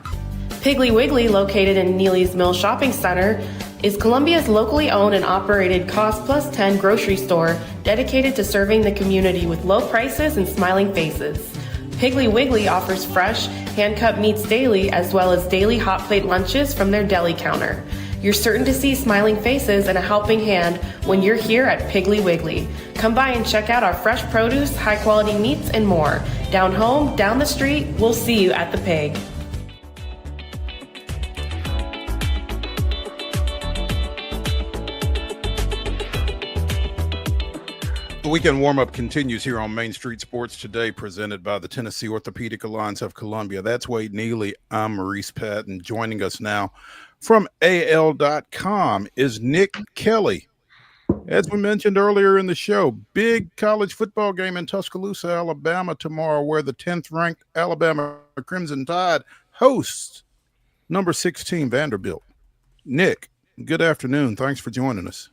Piggly Wiggly, located in Neely's Mill Shopping Center, is Columbia's locally owned and operated Cost Plus 10 grocery store dedicated to serving the community with low prices and smiling faces. Piggly Wiggly offers fresh, hand-cut meats daily as well as daily hot plate lunches from their deli counter. You're certain to see smiling faces and a helping hand when you're here at Piggly Wiggly. Come by and check out our fresh produce, high-quality meats, and more. Down home, down the street, we'll see you at the Pig. The weekend warm-up continues here on Main Street Sports Today, presented by the Tennessee Orthopedic Alliance of Columbia. That's Wade Neely. I'm Maurice Patton. Joining us now from AL.com is Nick Kelly. As we mentioned earlier in the show, big college football game in Tuscaloosa, Alabama tomorrow, where the 10th-ranked Alabama Crimson Tide hosts number 16 Vanderbilt. Nick, good afternoon. Thanks for joining us.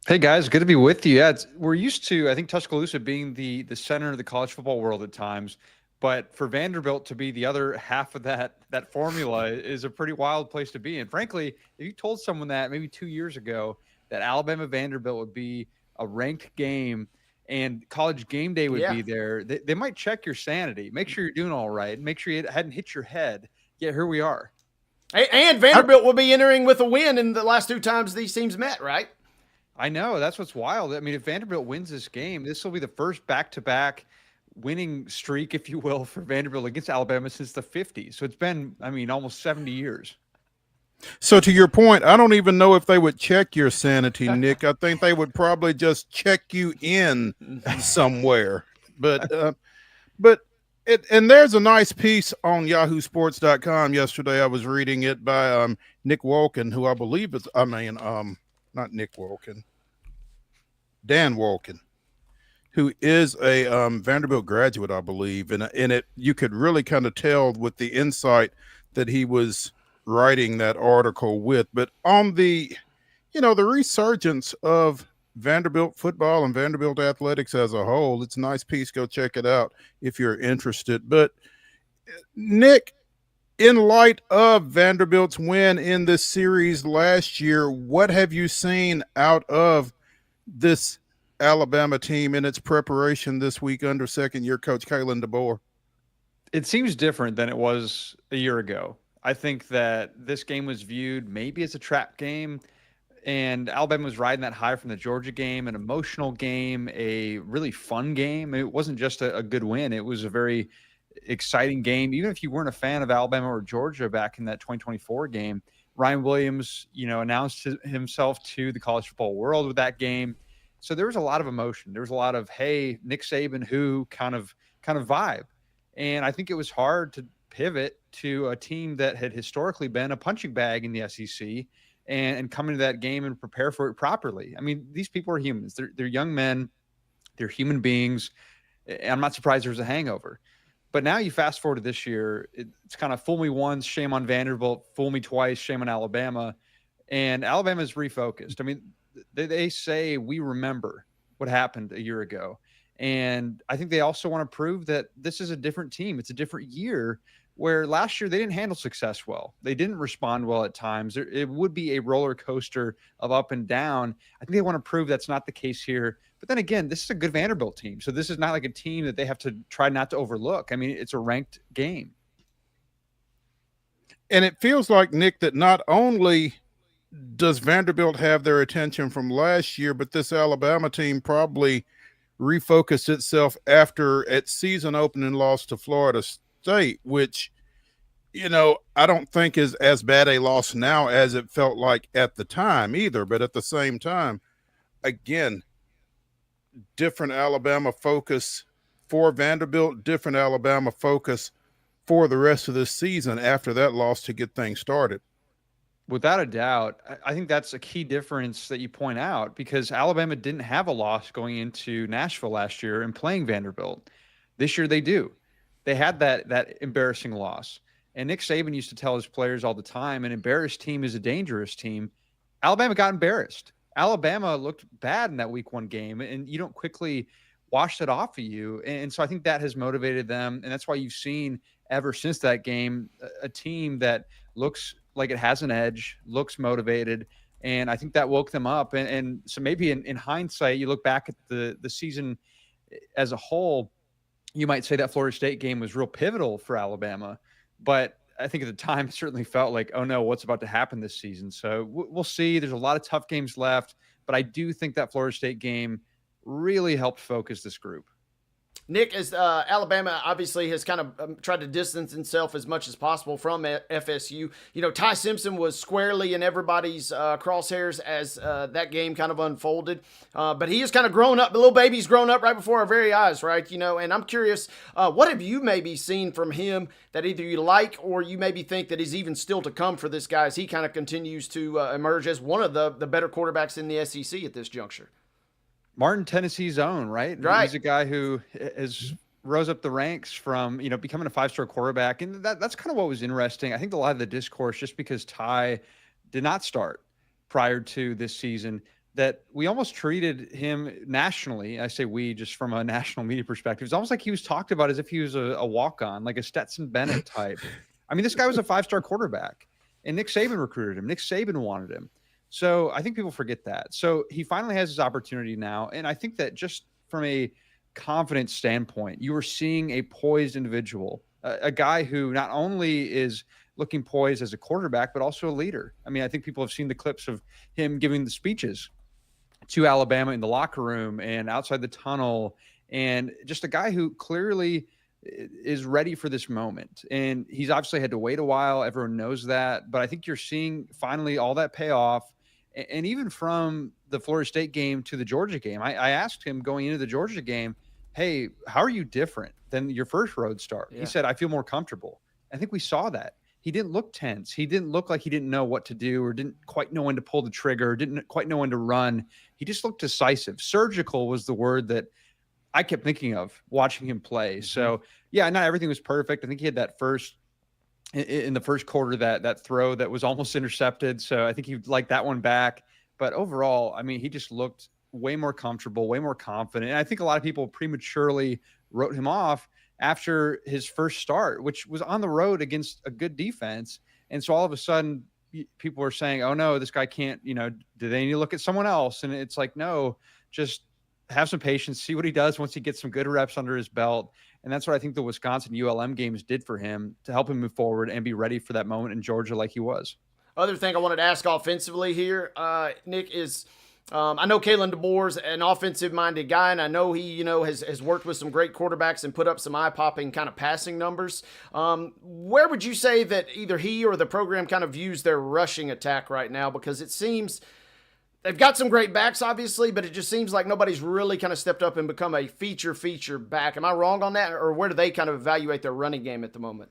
Hey guys, good to be with you. Yeah, we're used to, I think, Tuscaloosa being the center of the college football world at times, but for Vanderbilt to be the other half of that formula is a pretty wild place to be. And frankly, if you told someone that maybe 2 years ago that Alabama Vanderbilt would be a ranked game and College Game Day would be there, they might check your sanity, make sure you're doing all right, make sure you hadn't hit your head. Yet here we are. And Vanderbilt will be entering with a win in the last two times these teams met, right? I know. That's what's wild. I mean, if Vanderbilt wins this game, this will be the first back-to-back winning streak, if you will, for Vanderbilt against Alabama since the 50s. So it's been, almost 70 years. So to your point, I don't even know if they would check your sanity, Nick. I think they would probably just check you in somewhere. But there's a nice piece on yahoosports.com yesterday. I was reading it by Nick Wolkin, who I believe is, not Nick Wolkin, Dan Wolkin, who is a Vanderbilt graduate, I believe. And in it, you could really kind of tell with the insight that he was writing that article with. But on the, the resurgence of Vanderbilt football and Vanderbilt athletics as a whole. It's a nice piece. Go check it out if you're interested. But Nick, in light of Vanderbilt's win in this series last year, what have you seen out of this Alabama team in its preparation this week under second-year coach Kalen DeBoer? It seems different than it was a year ago. I think that this game was viewed maybe as a trap game, and Alabama was riding that high from the Georgia game, an emotional game, a really fun game. It wasn't just a good win. It was a very exciting game. Even if you weren't a fan of Alabama or Georgia back in that 2024 game, Ryan Williams, announced himself to the college football world with that game. So there was a lot of emotion. There was a lot of, hey, Nick Saban, who kind of vibe. And I think it was hard to pivot to a team that had historically been a punching bag in the SEC and come into that game and prepare for it properly. I mean, these people are humans. They're young men. They're human beings. And I'm not surprised there's a hangover. But now you fast forward to this year, it's kind of fool me once, shame on Vanderbilt, fool me twice, shame on Alabama. And Alabama's refocused. I mean, they say we remember what happened a year ago. And I think they also want to prove that this is a different team. It's a different year, where last year they didn't handle success well. They didn't respond well at times. It would be a roller coaster of up and down. I think they want to prove that's not the case here. But then again, this is a good Vanderbilt team. So this is not like a team that they have to try not to overlook. I mean, it's a ranked game. And it feels like, Nick, that not only does Vanderbilt have their attention from last year, but this Alabama team probably refocused itself after its season opening loss to Florida State, which, I don't think is as bad a loss now as it felt like at the time either. But at the same time, again, different Alabama focus for Vanderbilt, different Alabama focus for the rest of this season after that loss to get things started. Without a doubt, I think that's a key difference that you point out, because Alabama didn't have a loss going into Nashville last year and playing Vanderbilt. This year they do. They had that embarrassing loss. And Nick Saban used to tell his players all the time, an embarrassed team is a dangerous team. Alabama got embarrassed. Alabama looked bad in that week 1 game, and you don't quickly wash that off of you. And so I think that has motivated them. And that's why you've seen ever since that game a team that looks like it has an edge, looks motivated. And I think that woke them up. And so maybe in hindsight, you look back at the season as a whole, you might say that Florida State game was real pivotal for Alabama. But I think at the time it certainly felt like, oh no, what's about to happen this season? So we'll see. There's a lot of tough games left, but I do think that Florida State game really helped focus this group. Nick, as Alabama obviously has kind of tried to distance himself as much as possible from FSU. Ty Simpson was squarely in everybody's crosshairs as that game kind of unfolded. But he has kind of grown up. The little baby's grown up right before our very eyes, right? And I'm curious, what have you maybe seen from him that either you like or you maybe think that is even still to come for this guy as he kind of continues to emerge as one of the better quarterbacks in the SEC at this juncture? Martin, Tennessee's own, right? Right. He's a guy who has rose up the ranks from, becoming a 5-star quarterback. And that's kind of what was interesting. I think a lot of the discourse, just because Ty did not start prior to this season, that we almost treated him nationally. I say we just from a national media perspective. It's almost like he was talked about as if he was a walk-on, like a Stetson Bennett type. I mean, this guy was a 5-star quarterback, and Nick Saban recruited him. Nick Saban wanted him. So I think people forget that. So he finally has his opportunity now. And I think that just from a confidence standpoint, you are seeing a poised individual, a guy who not only is looking poised as a quarterback, but also a leader. I mean, I think people have seen the clips of him giving the speeches to Alabama in the locker room and outside the tunnel, and just a guy who clearly is ready for this moment. And he's obviously had to wait a while. Everyone knows that. But I think you're seeing finally all that pay off. And even from the Florida State game to the Georgia game, I asked him going into the Georgia game, hey, how are you different than your first road start? Yeah. He said, I feel more comfortable. I think we saw that. He didn't look tense. He didn't look like he didn't know what to do or didn't quite know when to pull the trigger, didn't quite know when to run. He just looked decisive. Surgical was the word that I kept thinking of watching him play. Mm-hmm. So, yeah, not everything was perfect. I think he had that in the first quarter, that throw that was almost intercepted. So I think he'd like that one back. But overall, I mean, he just looked way more comfortable, way more confident. And I think a lot of people prematurely wrote him off after his first start, which was on the road against a good defense. And so all of a sudden people are saying, oh no, this guy can't, do they need to look at someone else? And it's like, no, just have some patience, see what he does once he gets some good reps under his belt. And that's what I think the Wisconsin ULM games did for him to help him move forward and be ready for that moment in Georgia like he was. Other thing I wanted to ask offensively here, Nick, is I know Kalen DeBoer's an offensive-minded guy, and I know he, has worked with some great quarterbacks and put up some eye-popping kind of passing numbers. Where would you say that either he or the program kind of views their rushing attack right now? Because it seems they've got some great backs, obviously, but it just seems like nobody's really kind of stepped up and become a feature back. Am I wrong on that, or where do they kind of evaluate their running game at the moment?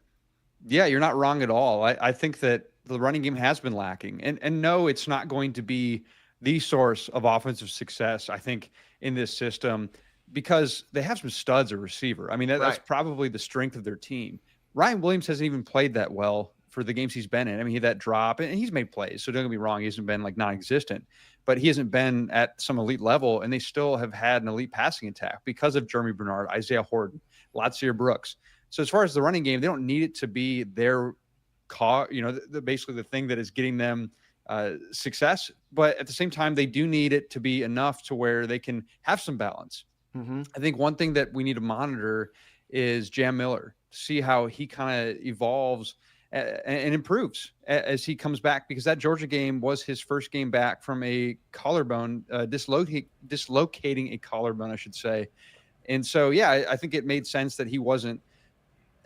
Yeah, you're not wrong at all. I think that the running game has been lacking. And no, it's not going to be the source of offensive success, I think, in this system, because they have some studs at receiver. I mean, that's probably the strength of their team. Ryan Williams hasn't even played that well for the games he's been in. I mean, he had that drop, and he's made plays, so don't get me wrong, he hasn't been like non-existent, but he hasn't been at some elite level, and they still have had an elite passing attack because of Jeremy Bernard, Isaiah Horton, Latsier Brooks. So as far as the running game, they don't need it to be their basically the thing that is getting them success. But at the same time, they do need it to be enough to where they can have some balance. Mm-hmm. I think one thing that we need to monitor is Jam Miller, see how he kind of evolves and improves as he comes back, because that Georgia game was his first game back from a collarbone, dislocating a collarbone, I should say. And so, yeah, I think it made sense that he wasn't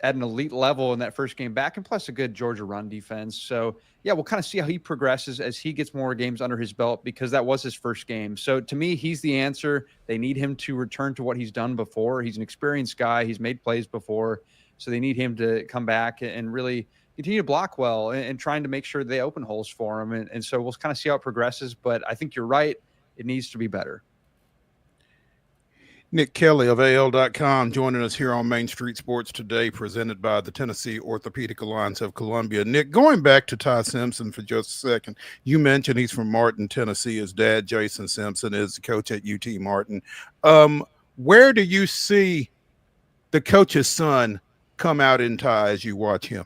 at an elite level in that first game back, and plus a good Georgia run defense. So yeah, we'll kind of see how he progresses as he gets more games under his belt, because that was his first game. So to me, he's the answer. They need him to return to what he's done before. He's an experienced guy. He's made plays before. So they need him to come back and really continue to block well and trying to make sure they open holes for him. And so we'll kind of see how it progresses, but I think you're right. It needs to be better. Nick Kelly of AL.com joining us here on Main Street Sports today, presented by the Tennessee Orthopedic Alliance of Columbia. Nick, going back to Ty Simpson for just a second, you mentioned he's from Martin, Tennessee. His dad, Jason Simpson, is the coach at UT Martin. Where do you see the coach's son come out in Ty as you watch him?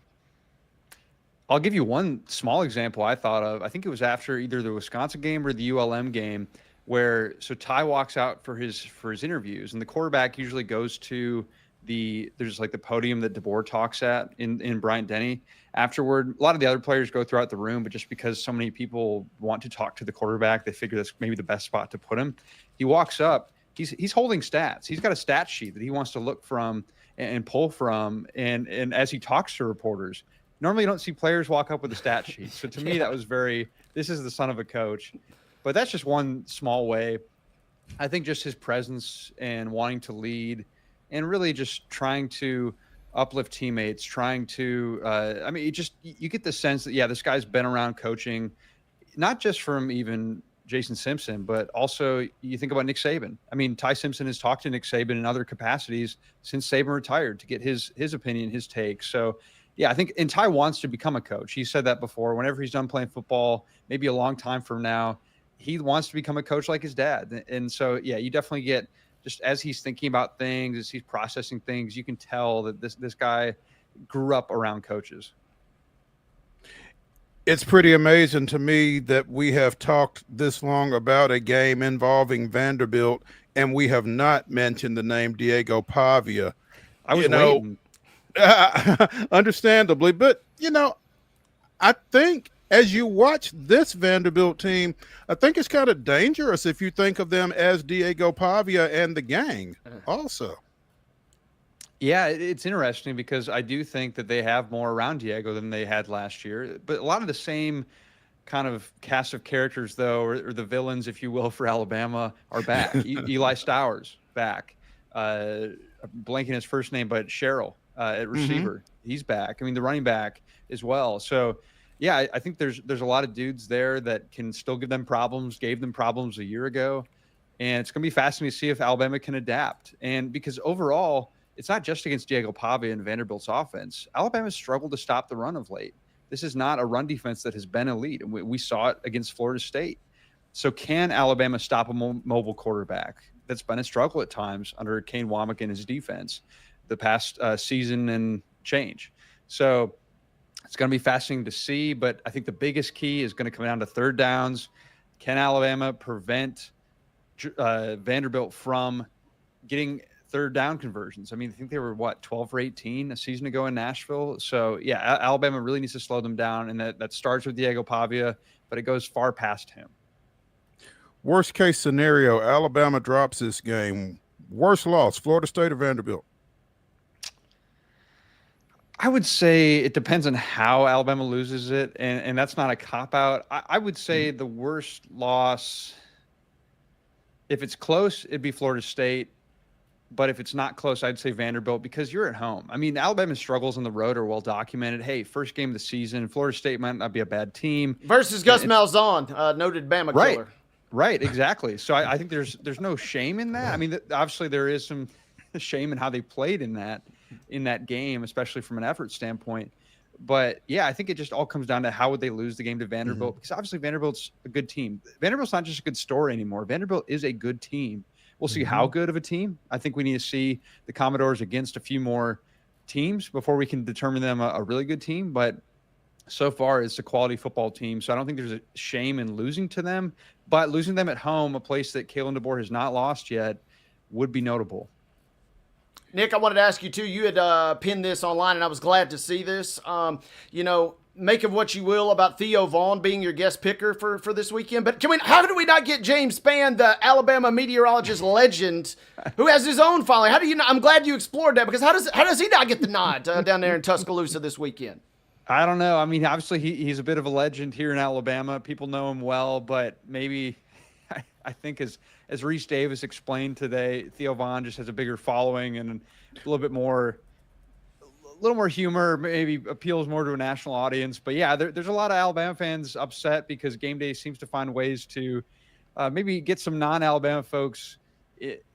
I'll give you one small example I thought of. I think it was after either the Wisconsin game or the ULM game, where Ty walks out for his interviews, and the quarterback usually goes to there's like the podium that DeBoer talks at in Bryant-Denny. Afterward, a lot of the other players go throughout the room, but just because so many people want to talk to the quarterback, they figure that's maybe the best spot to put him. He walks up, he's holding stats. He's got a stat sheet that he wants to look from and pull from, and as he talks to reporters. Normally you don't see players walk up with a stat sheet. So to me, that was this is the son of a coach. But that's just one small way. I think just his presence and wanting to lead and really just trying to uplift teammates, trying to, you get the sense that, yeah, this guy's been around coaching, not just from even Jason Simpson, but also you think about Nick Saban. I mean, Ty Simpson has talked to Nick Saban in other capacities since Saban retired to get his opinion, his take. So, yeah, I think Ty wants to become a coach. He said that before. Whenever he's done playing football, maybe a long time from now, he wants to become a coach like his dad. And so, yeah, you definitely get, just as he's thinking about things, as he's processing things, you can tell that this guy grew up around coaches. It's pretty amazing to me that we have talked this long about a game involving Vanderbilt, and we have not mentioned the name Diego Pavia. I was waiting. Understandably, but, I think as you watch this Vanderbilt team, I think it's kind of dangerous if you think of them as Diego Pavia and the gang also. Yeah, it's interesting because I do think that they have more around Diego than they had last year. But a lot of the same kind of cast of characters, though, or the villains, if you will, for Alabama are back. Eli Stowers back. Blanking his first name, but Sherrill at receiver. He's back. I mean, the running back as well. So, yeah, I think there's a lot of dudes there that can still give them problems, gave them problems a year ago. And it's going to be fascinating to see if Alabama can adapt. And because overall, it's not just against Diego Pavia and Vanderbilt's offense. Alabama's struggled to stop the run of late. This is not a run defense that has been elite. And we saw it against Florida State. So can Alabama stop a mobile quarterback? That's been a struggle at times under Kane Womack and his defense the past season and change. So it's going to be fascinating to see, but I think the biggest key is going to come down to third downs. Can Alabama prevent Vanderbilt from getting third down conversions? I mean, I think they were 12 for 18 a season ago in Nashville. So yeah, Alabama really needs to slow them down, and that starts with Diego Pavia, but it goes far past him. Worst case scenario, Alabama drops this game. Worst loss, Florida State or Vanderbilt? I would say it depends on how Alabama loses it, and that's not a cop-out. I would say the worst loss, if it's close, it'd be Florida State. But if it's not close, I'd say Vanderbilt, because you're at home. I mean, Alabama's struggles on the road are well documented. Hey, first game of the season, Florida State might not be a bad team. Versus Gus Malzahn, noted Bama killer. Right, exactly. So I think there's no shame in that. I mean, obviously there is some shame in how they played in that game, especially from an effort standpoint. But yeah, I think it just all comes down to how would they lose the game to Vanderbilt, because obviously Vanderbilt's a good team. Vanderbilt's not just a good story anymore. Vanderbilt is a good team. We'll see how good of a team. I think we need to see the Commodores against a few more teams before we can determine them a really good team. But so far, it's a quality football team. So I don't think there's a shame in losing to them. But losing them at home, a place that Kalen DeBoer has not lost yet, would be notable. Nick, I wanted to ask you, too. You had pinned this online, and I was glad to see this. Make of what you will about Theo Vaughn being your guest picker for this weekend. But how do we not get James Spann, the Alabama meteorologist legend, who has his own following? How do you? I'm glad you explored that, because how does he not get the nod down there in Tuscaloosa this weekend? I don't know. I mean, obviously he's a bit of a legend here in Alabama. People know him well, but maybe I think as Reese Davis explained today, Theo Vaughn just has a bigger following and a little bit more. A little more humor, maybe appeals more to a national audience. But yeah, there's a lot of Alabama fans upset because Game Day seems to find ways to maybe get some non-Alabama folks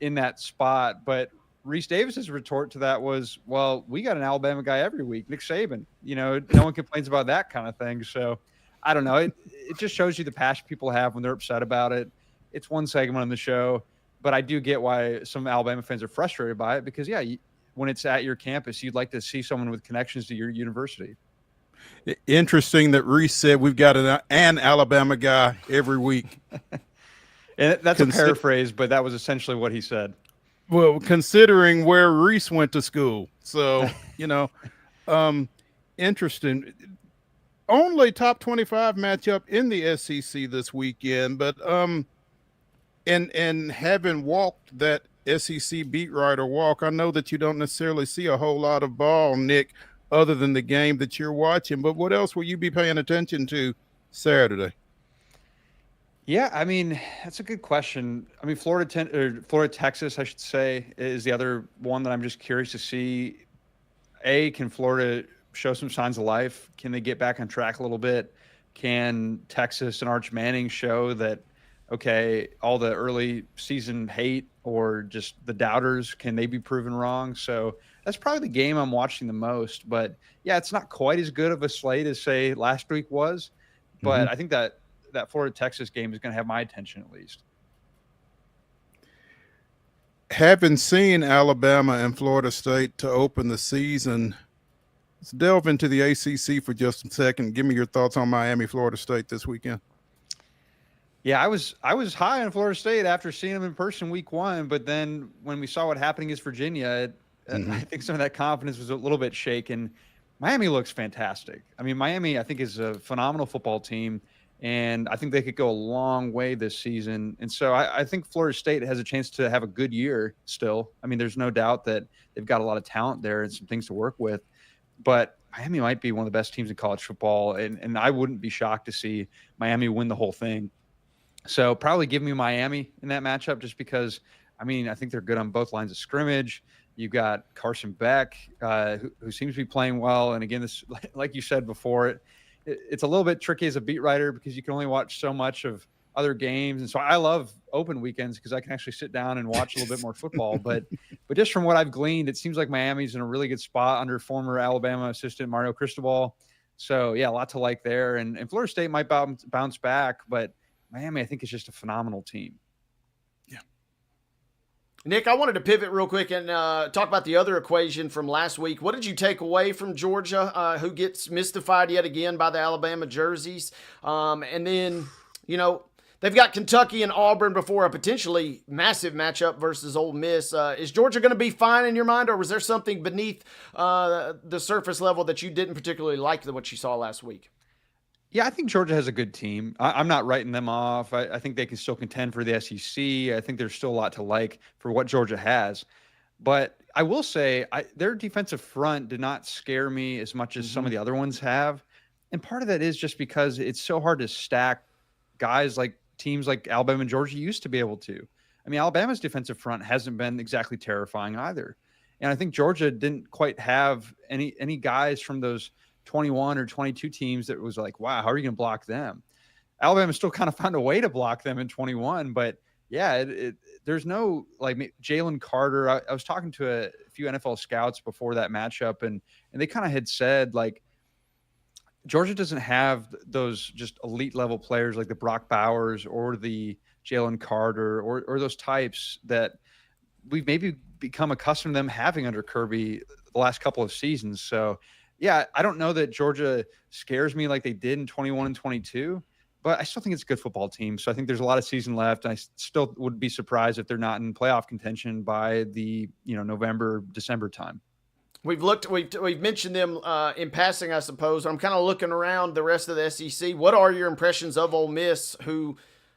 in that spot. But Reese Davis's retort to that was, well, we got an Alabama guy every week, Nick Saban. No one complains about that kind of thing. So I don't know. It just shows you the passion people have when they're upset about it. It's one segment on the show, but I do get why some Alabama fans are frustrated by it, because when it's at your campus, you'd like to see someone with connections to your university. Interesting that Reese said we've got an Alabama guy every week. And that's a paraphrase, but that was essentially what he said. Well, considering where Reese went to school. So, interesting. Only top 25 matchup in the SEC this weekend, but and having walked that SEC beat writer walk, I know that you don't necessarily see a whole lot of ball, Nick, other than the game that you're watching. But what else will you be paying attention to Saturday? Yeah, I mean, that's a good question. I mean, Florida, Texas, I should say, is the other one that I'm just curious to see. Can Florida show some signs of life? Can they get back on track a little bit? Can Texas and Arch Manning show that, okay, all the early season hate or just the doubters, can they be proven wrong? So that's probably the game I'm watching the most. But yeah, it's not quite as good of a slate as, say, last week was. But I think that Florida-Texas game is going to have my attention at least. Having seen Alabama and Florida State to open the season, let's delve into the ACC for just a second. Give me your thoughts on Miami, Florida State this weekend. Yeah, I was high on Florida State after seeing them in person week one, but then when we saw what happened against Virginia, I think some of that confidence was a little bit shaken. Miami looks fantastic. I mean, Miami, I think, is a phenomenal football team, and I think they could go a long way this season. And so I think Florida State has a chance to have a good year still. I mean, there's no doubt that they've got a lot of talent there and some things to work with. But Miami might be one of the best teams in college football, and I wouldn't be shocked to see Miami win the whole thing. So probably give me Miami in that matchup just because, I mean, I think they're good on both lines of scrimmage. You've got Carson Beck, who seems to be playing well. And again, this, like you said before, it's a little bit tricky as a beat writer because you can only watch so much of other games. And so I love open weekends because I can actually sit down and watch a little bit more football. But just from what I've gleaned, it seems like Miami's in a really good spot under former Alabama assistant Mario Cristobal. So, yeah, a lot to like there. And Florida State might bounce back, but Miami, I think, is just a phenomenal team. Nick, I wanted to pivot real quick and talk about the other equation from last week. What did you take away from Georgia, who gets mystified yet again by the Alabama jerseys? And then, they've got Kentucky and Auburn before a potentially massive matchup versus Ole Miss. Is Georgia going to be fine in your mind, or was there something beneath the surface level that you didn't particularly like what you saw last week? Yeah, I think Georgia has a good team. I'm not writing them off. I think they can still contend for the SEC. I think there's still a lot to like for what Georgia has. But I will say their defensive front did not scare me as much as some of the other ones have. And part of that is just because it's so hard to stack guys like teams like Alabama and Georgia used to be able to. I mean, Alabama's defensive front hasn't been exactly terrifying either. And I think Georgia didn't quite have any guys from those 21 or 22 teams that was like, wow, how are you going to block them? Alabama still kind of found a way to block them in 21, but yeah, there's no like Jalen Carter. I was talking to a few NFL scouts before that matchup, and they kind of had said like Georgia doesn't have those just elite level players like the Brock Bowers or the Jalen Carter or those types that we've maybe become accustomed to them having under Kirby the last couple of seasons. So yeah, I don't know that Georgia scares me like they did in 21 and 22, but I still think it's a good football team. So I think there's a lot of season left. And I still would be surprised if they're not in playoff contention by the November, December time. We've mentioned them in passing, I suppose. I'm kind of looking around the rest of the SEC. What are your impressions of Ole Miss, who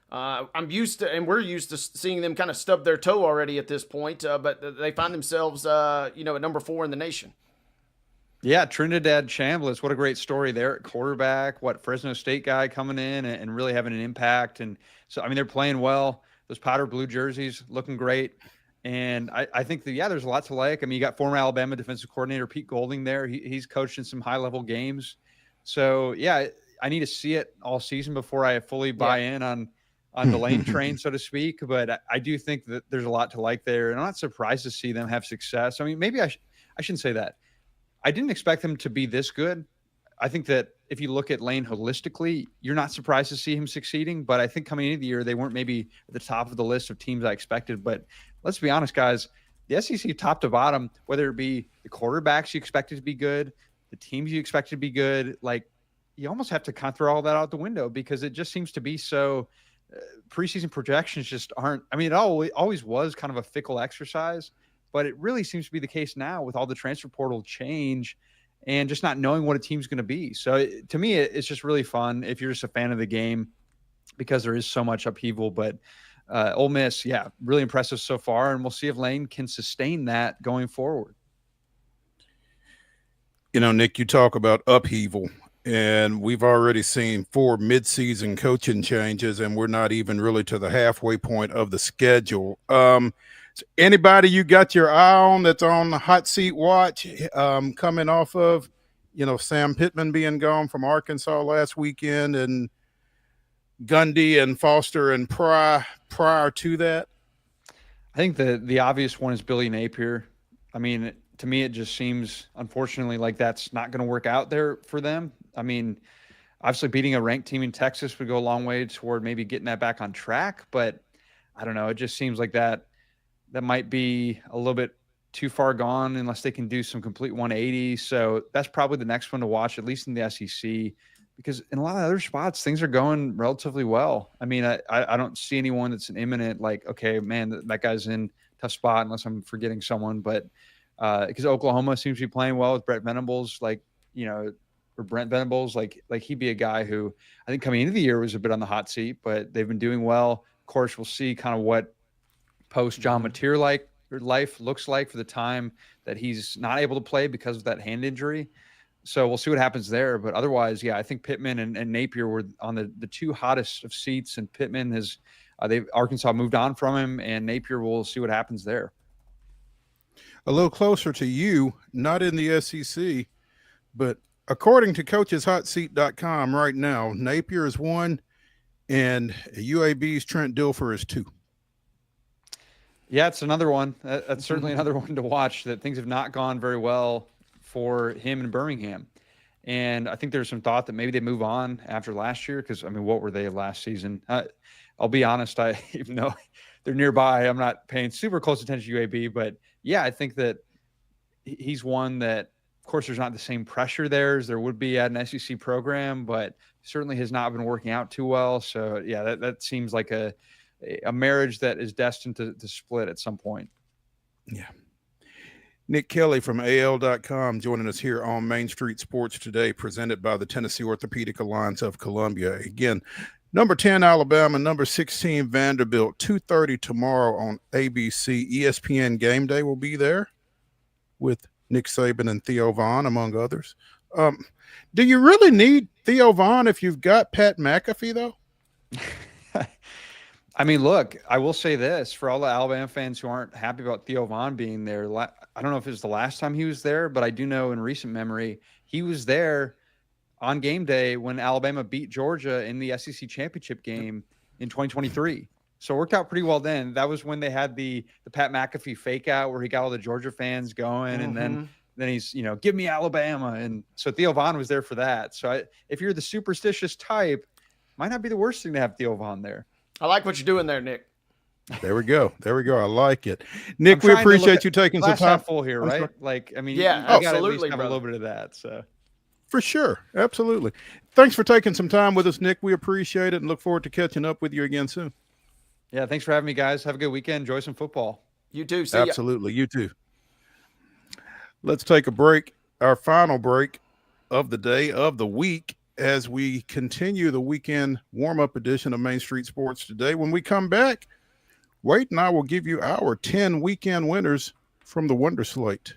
I'm used to, and we're used to seeing them kind of stub their toe already at this point, but they find themselves, at number 4 in the nation. Yeah, Trinidad Chambliss, what a great story there at quarterback. Fresno State guy coming in and really having an impact. And so, I mean, they're playing well. Those powder blue jerseys looking great. And I think there's a lot to like. I mean, you got former Alabama defensive coordinator Pete Golding there. He's coached in some high-level games. So, yeah, I need to see it all season before I fully buy in on the Lane train, so to speak. But I do think that there's a lot to like there. And I'm not surprised to see them have success. I mean, maybe I shouldn't say that. I didn't expect them to be this good. I think that if you look at Lane holistically, you're not surprised to see him succeeding. But I think coming into the year, they weren't maybe at the top of the list of teams I expected. But let's be honest, guys, the SEC top to bottom, whether it be the quarterbacks you expected to be good, the teams you expected to be good, like you almost have to kind of throw all that out the window because it just seems to be so preseason projections just aren't. I mean, it always was kind of a fickle exercise. But it really seems to be the case now with all the transfer portal change and just not knowing what a team's going to be. So to me, it's just really fun if you're just a fan of the game because there is so much upheaval. But Ole Miss, yeah, really impressive so far. And we'll see if Lane can sustain that going forward. Nick, you talk about upheaval, and we've already seen 4 midseason coaching changes, and we're not even really to the halfway point of the schedule. Anybody you got your eye on that's on the hot seat watch coming off of, Sam Pittman being gone from Arkansas last weekend and Gundy and Foster and prior to that? I think the obvious one is Billy Napier. I mean, to me, it just seems, unfortunately, like that's not going to work out there for them. I mean, obviously beating a ranked team in Texas would go a long way toward maybe getting that back on track. But I don't know. It just seems like that might be a little bit too far gone unless they can do some complete 180. So that's probably the next one to watch, at least in the SEC, because in a lot of other spots, things are going relatively well. I mean, I don't see anyone that's an imminent, like, okay, man, that guy's in a tough spot unless I'm forgetting someone. But because Oklahoma seems to be playing well with Brent Venables, he'd be a guy who I think coming into the year was a bit on the hot seat, but they've been doing well. Of course, we'll see kind of what post John Mateer life looks like for the time that he's not able to play because of that hand injury. So we'll see what happens there. But otherwise, yeah, I think Pittman and Napier were on the 2 hottest of seats, and Pittman has Arkansas moved on from him, and Napier, will see what happens there. A little closer to you, not in the SEC, but according to coacheshotseat.com right now, Napier is 1 and UAB's Trent Dilfer is 2. Yeah, it's another one. That's certainly another one to watch, that things have not gone very well for him in Birmingham. And I think there's some thought that maybe they move on after last year because, I mean, what were they last season? I'll be honest, even though they're nearby, I'm not paying super close attention to UAB. But, yeah, I think that he's one that, of course, there's not the same pressure there as there would be at an SEC program, but certainly has not been working out too well. So, yeah, that seems like a marriage that is destined to split at some point. Yeah. Nick Kelly from AL.com joining us here on Main Street Sports Today, presented by the Tennessee Orthopedic Alliance of Columbia. Again, number 10, Alabama, number 16, Vanderbilt, 2:30 tomorrow on ABC. ESPN Game Day will be there with Nick Saban and Theo Vaughn, among others. Do you really need Theo Vaughn if you've got Pat McAfee, though? I mean, look, I will say this for all the Alabama fans who aren't happy about Theo Vaughn being there. I don't know if it was the last time he was there, but I do know in recent memory he was there on game day when Alabama beat Georgia in the SEC championship game in 2023. So it worked out pretty well then. That was when they had the Pat McAfee fake out where he got all the Georgia fans going, and then he's, give me Alabama. And so Theo Vaughn was there for that. So if you're the superstitious type, might not be the worst thing to have Theo Vaughn there. I like what you're doing there, Nick. There we go. I like it. Nick, we appreciate you taking some time. Full here, right? Yeah, I got to at absolutely, least have a little bit of that. So for sure. Absolutely. Thanks for taking some time with us, Nick. We appreciate it and look forward to catching up with you again soon. Yeah, thanks for having me, guys. Have a good weekend. Enjoy some football. You too. See ya. Absolutely. You too. Let's take a break, our final break of the day, of the week, as we continue the weekend warm-up edition of Main Street Sports Today. When we come back, Wade and I will give you our 10 weekend winners from the Wonder Slate.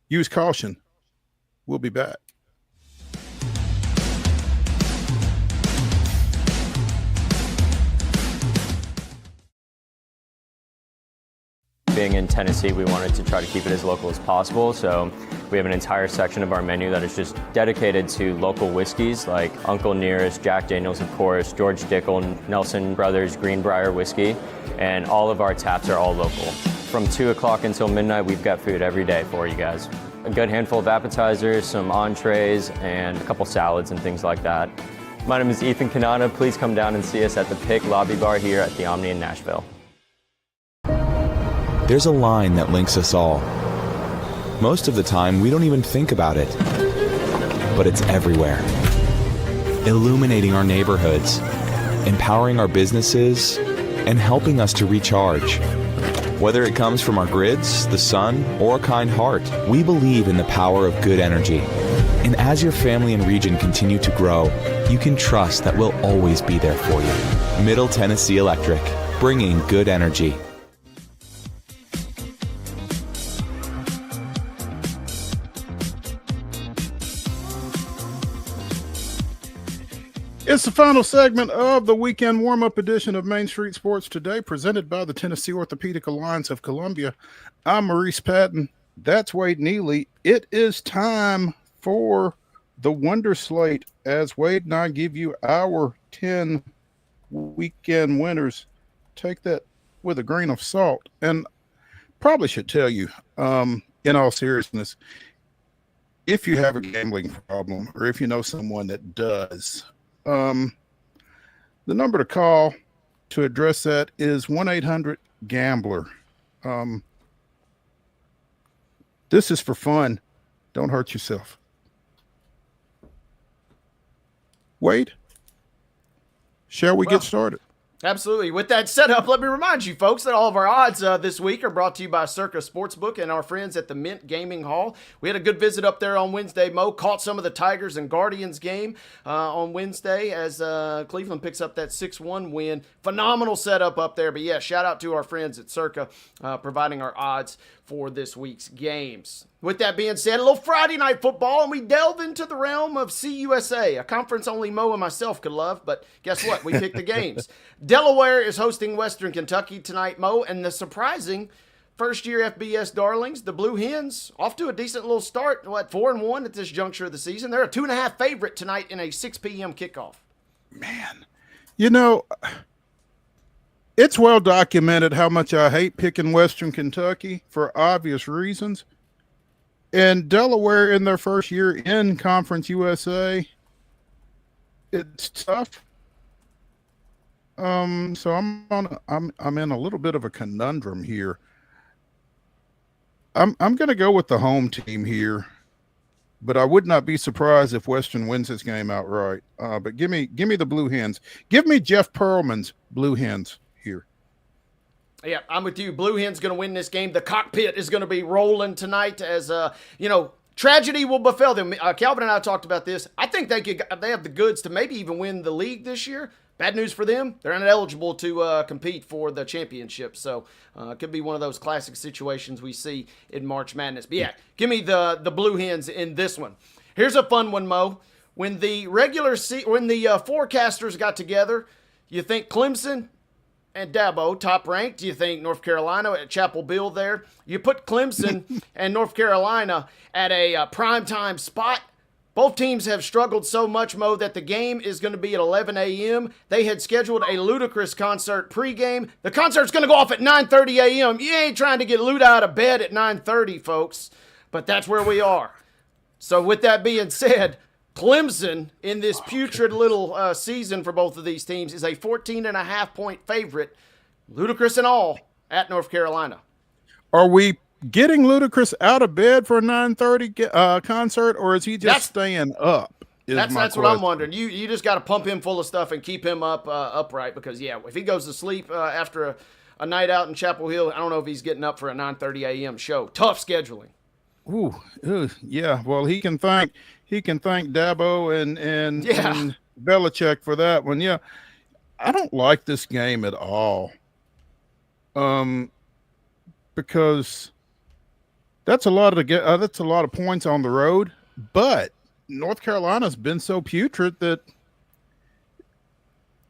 Use caution. We'll be back. Being in Tennessee, we wanted to try to keep it as local as possible, so we have an entire section of our menu that is just dedicated to local whiskeys like Uncle Nearest, Jack Daniels, of course, George Dickel, Nelson Brothers, Greenbrier whiskey, and all of our taps are all local. From 2 o'clock until midnight, we've got food every day for you guys. A good handful of appetizers, some entrees, and a couple salads and things like that. My name is Ethan Kanana. Please come down and see us at the Pick Lobby Bar here at the Omni in Nashville. There's a line that links us all. Most of the time, we don't even think about it. But it's everywhere. Illuminating our neighborhoods, empowering our businesses, and helping us to recharge. Whether it comes from our grids, the sun, or a kind heart, we believe in the power of good energy. And as your family and region continue to grow, you can trust that we'll always be there for you. Middle Tennessee Electric, bringing good energy. It's the final segment of the weekend warm-up edition of Main Street Sports Today, presented by the Tennessee Orthopedic Alliance of Columbia. I'm Maurice Patton. That's Wade Neely. It is time for the Wonder Slate, as Wade and I give you our 10 weekend winners. Take that with a grain of salt. And probably should tell you, in all seriousness, if you have a gambling problem or if you know someone that does, the number to call to address that is 1-800-GAMBLER. This is for fun. Don't hurt yourself. Wade, shall we get started? Absolutely. With that setup, let me remind you, folks, that all of our odds this week are brought to you by Circa Sportsbook and our friends at the Mint Gaming Hall. We had a good visit up there on Wednesday. Mo caught some of the Tigers and Guardians game on Wednesday as Cleveland picks up that 6-1 win. Phenomenal setup up there. But, yeah, shout out to our friends at Circa providing our odds for this week's games. With that being said, a little Friday night football, and we delve into the realm of CUSA, a conference only Mo and myself could love, but guess what? We picked the games. Delaware is hosting Western Kentucky tonight, Mo, and the surprising first-year FBS darlings, the Blue Hens, off to a decent little start, 4-1 at this juncture of the season. They're a 2.5 favorite tonight in a 6 p.m. kickoff. Man, you know, it's well documented how much I hate picking Western Kentucky for obvious reasons. And Delaware in their first year in Conference USA, it's tough. So I'm in a little bit of a conundrum here. I'm going to go with the home team here, but I would not be surprised if Western wins this game outright. But give me the Blue Hens. Give me Jeff Pearlman's Blue Hens here. Yeah, I'm with you. Blue Hen's going to win this game. The cockpit is going to be rolling tonight as, tragedy will befell them. Calvin and I talked about this. I think they have the goods to maybe even win the league this year. Bad news for them. They're ineligible to compete for the championship. So it could be one of those classic situations we see in March Madness. But yeah, give me the Blue Hens in this one. Here's a fun one, Mo. When the forecasters got together, you think Clemson and Dabo, top ranked. Do you think North Carolina at Chapel Bill there? You put Clemson and North Carolina at a primetime spot. Both teams have struggled so much, Mo, that the game is going to be at 11 a.m. They had scheduled a Ludacris concert pregame. The concert's going to go off at 9:30 a.m. You ain't trying to get Luda out of bed at 9:30, folks. But that's where we are. So with that being said, Clemson, in this putrid little season for both of these teams, is a 14.5-point favorite, Ludacris and all, at North Carolina. Are we getting Ludacris out of bed for a 9:30 concert, or is he just staying up? That's what I'm wondering. You just got to pump him full of stuff and keep him upright because, yeah, if he goes to sleep after a night out in Chapel Hill, I don't know if he's getting up for a 9:30 a.m. show. Tough scheduling. Ooh, yeah. Well, he can thank Dabo and Belichick for that one. Yeah, I don't like this game at all. Because that's a lot of points on the road. But North Carolina's been so putrid that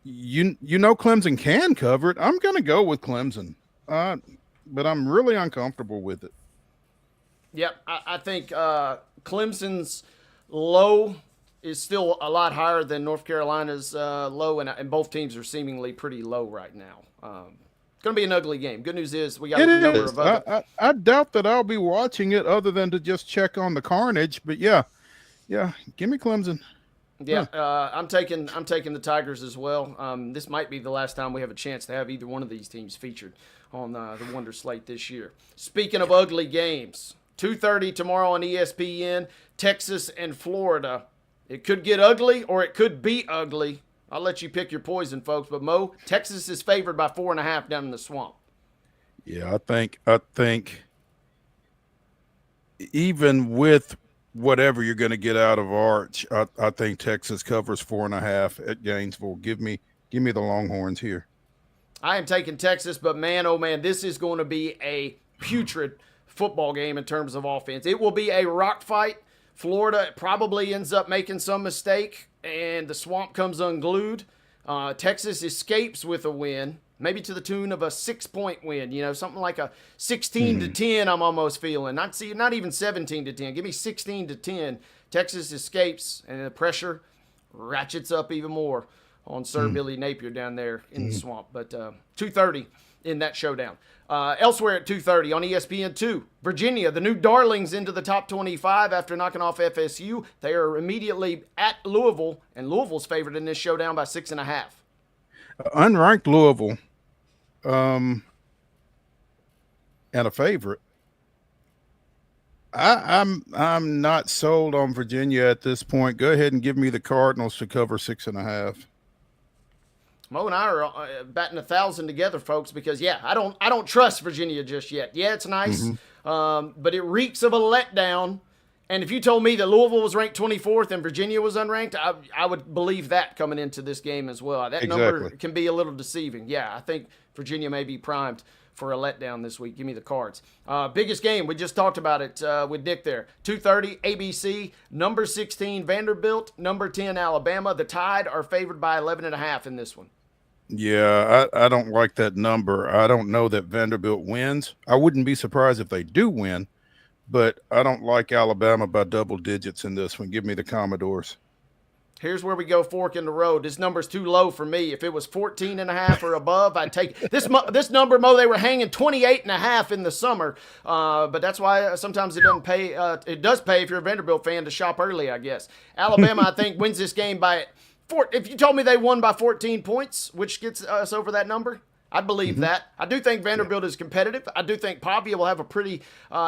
Clemson can cover it. I'm going to go with Clemson, but I'm really uncomfortable with it. Yep, I think Clemson's low is still a lot higher than North Carolina's low, and both teams are seemingly pretty low right now. It's going to be an ugly game. Good news is we got a number of other. I doubt that I'll be watching it other than to just check on the carnage. But yeah, give me Clemson. Yeah, I'm taking the Tigers as well. This might be the last time we have a chance to have either one of these teams featured on the Wonder Slate this year. Speaking of ugly games, 2:30 tomorrow on ESPN, Texas and Florida. It could get ugly or it could be ugly. I'll let you pick your poison, folks. But Mo, Texas is favored by 4.5 down in the Swamp. Yeah, I think even with whatever you're going to get out of Arch, I think Texas covers 4.5 at Gainesville. Give me the Longhorns here. I am taking Texas, but man, oh man, this is going to be a putrid football game in terms of offense. It will be a rock fight. Florida probably ends up making some mistake, and the Swamp comes unglued. Texas escapes with a win, maybe to the tune of a 6-point win. Something like a 16-10. I'm almost feeling not even 17-10. Give me 16-10. Texas escapes, and the pressure ratchets up even more on Sir Billy Napier down there in the Swamp. But 2:30 in that showdown. Elsewhere at 2:30 on ESPN2, Virginia, the new darlings, into the top 25 after knocking off FSU. They are immediately at Louisville, and Louisville's favored in this showdown by 6.5. Unranked Louisville, and a favorite. I'm not sold on Virginia at this point. Go ahead and give me the Cardinals to cover 6.5. Mo and I are batting 1,000 together, folks, because I don't trust Virginia just yet. Yeah, it's nice, but it reeks of a letdown. And if you told me that Louisville was ranked 24th and Virginia was unranked, I would believe that coming into this game as well. That number can be a little deceiving. Yeah, I think Virginia may be primed for a letdown this week. Give me the Cards. Biggest game, we just talked about it with Nick there. 2:30 ABC, number 16 Vanderbilt, number 10 Alabama. The Tide are favored by 11.5 in this one. Yeah, I don't like that number. I don't know that Vanderbilt wins. I wouldn't be surprised if they do win, but I don't like Alabama by double digits in this one. Give me the Commodores. Here's where we go fork in the road. This number's too low for me. If it was 14.5 or above, I'd take this number, Mo. They were hanging 28.5 in the summer, but that's why sometimes it doesn't pay. It does pay if you're a Vanderbilt fan to shop early, I guess. Alabama, I think, wins this game by 4. If you told me they won by 14 points, which gets us over that number, I'd believe that. I do think Vanderbilt is competitive. I do think Pavia will have a pretty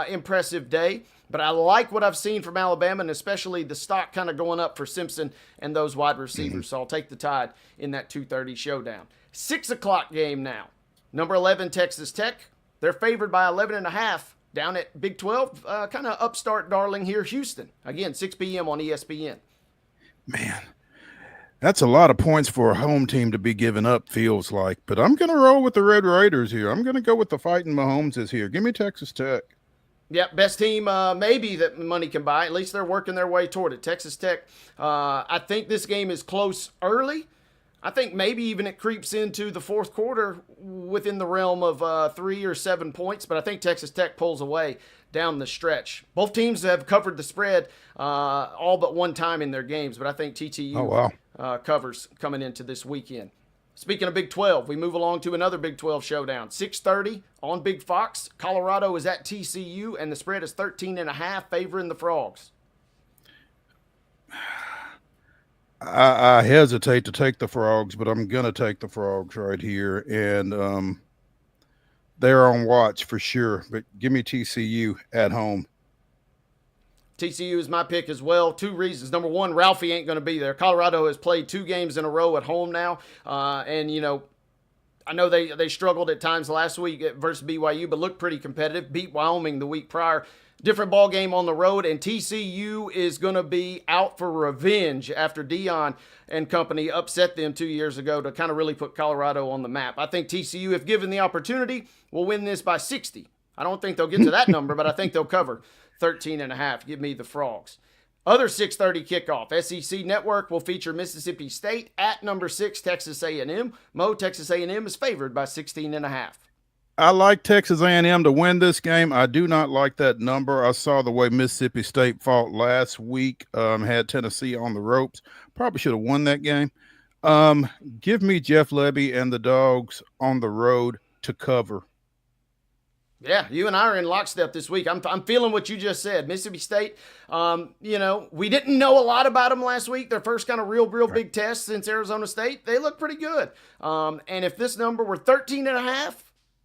impressive day. But I like what I've seen from Alabama, and especially the stock kind of going up for Simpson and those wide receivers. So I'll take the Tide in that 2:30 showdown. 6 o'clock game now. Number 11, Texas Tech. They're favored by 11.5 down at Big 12. Kind of upstart darling here, Houston. Again, 6 p.m. on ESPN. Man, that's a lot of points for a home team to be giving up, feels like. But I'm going to roll with the Red Raiders here. I'm going to go with the fighting Mahomes is here. Give me Texas Tech. Yep, best team maybe that money can buy. At least they're working their way toward it. Texas Tech, I think this game is close early. I think maybe even it creeps into the fourth quarter within the realm of 3 or 7 points, but I think Texas Tech pulls away down the stretch. Both teams have covered the spread all but one time in their games, but I think TTU covers coming into this weekend. Speaking of Big 12, we move along to another Big 12 showdown. 6:30 on Big Fox. Colorado is at TCU, and the spread is 13.5, favoring the Frogs. I hesitate to take the Frogs, but I'm going to take the Frogs right here. And they're on watch for sure. But give me TCU at home. TCU is my pick as well. 2 reasons. Number one, Ralphie ain't going to be there. Colorado has played 2 games in a row at home now. And, you know, I know they struggled at times last week versus BYU, but looked pretty competitive. Beat Wyoming the week prior. Different ball game on the road, and TCU is going to be out for revenge after Dion and company upset them 2 years ago to kind of really put Colorado on the map. I think TCU, if given the opportunity, will win this by 60. I don't think they'll get to that number, but I think they'll cover 13.5. Give me the Frogs. Other 6:30 kickoff. SEC Network will feature Mississippi State at number 6, Texas A&M. Mo, Texas A&M is favored by 16.5. I like Texas A&M to win this game. I do not like that number. I saw the way Mississippi State fought last week, had Tennessee on the ropes. Probably should have won that game. Give me Jeff Lebby and the Dogs on the road to cover. Yeah, you and I are in lockstep this week. I'm feeling what you just said. Mississippi State, you know, we didn't know a lot about them last week. Their first kind of real big test since Arizona State. They look pretty good. And if this number were 13.5,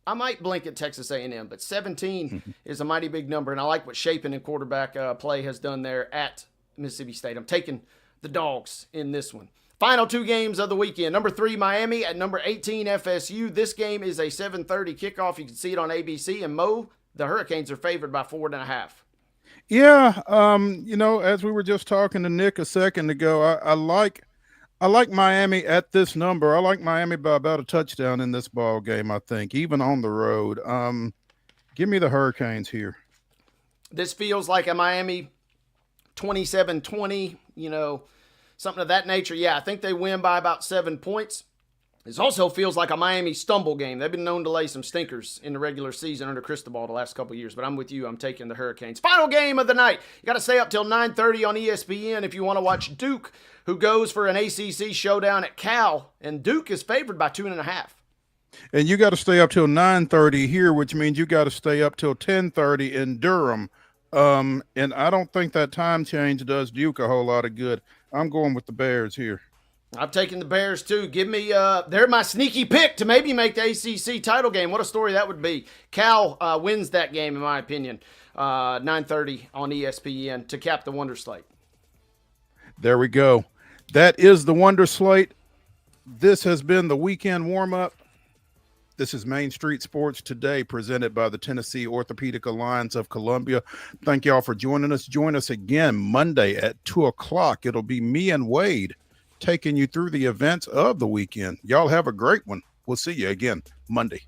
I might blink at Texas A&M. But 17 is a mighty big number, and I like what Shapen and quarterback play has done there at Mississippi State. I'm taking the Dogs in this one. Final 2 games of the weekend. Number 3, Miami at number 18, FSU. This game is a 7:30 kickoff. You can see it on ABC. And Mo, the Hurricanes are favored by 4.5. Yeah, you know, as we were just talking to Nick a second ago, I like Miami at this number. I like Miami by about a touchdown in this ball game, I think, even on the road. Give me the Hurricanes here. This feels like a Miami 27-20, you know, something of that nature. Yeah, I think they win by about 7 points. This also feels like a Miami stumble game. They've been known to lay some stinkers in the regular season under Cristobal the last couple of years, but I'm with you. I'm taking the Hurricanes. Final game of the night. You got to stay up till 9:30 on ESPN if you want to watch Duke, who goes for an ACC showdown at Cal, and Duke is favored by 2.5. And you got to stay up till 9:30 here, which means you got to stay up till 10:30 in Durham. And I don't think that time change does Duke a whole lot of good. I'm going with the Bears here. I'm taking the Bears too. Give me, they're my sneaky pick to maybe make the ACC title game. What a story that would be. Cal wins that game, in my opinion. 9:30 on ESPN to cap the Wonder Slate. There we go. That is the Wonder Slate. This has been the weekend warm-up. This is Main Street Sports Today, presented by the Tennessee Orthopedic Alliance of Columbia. Thank y'all for joining us. Join us again Monday at 2 o'clock. It'll be me and Wade taking you through the events of the weekend. Y'all have a great one. We'll see you again Monday.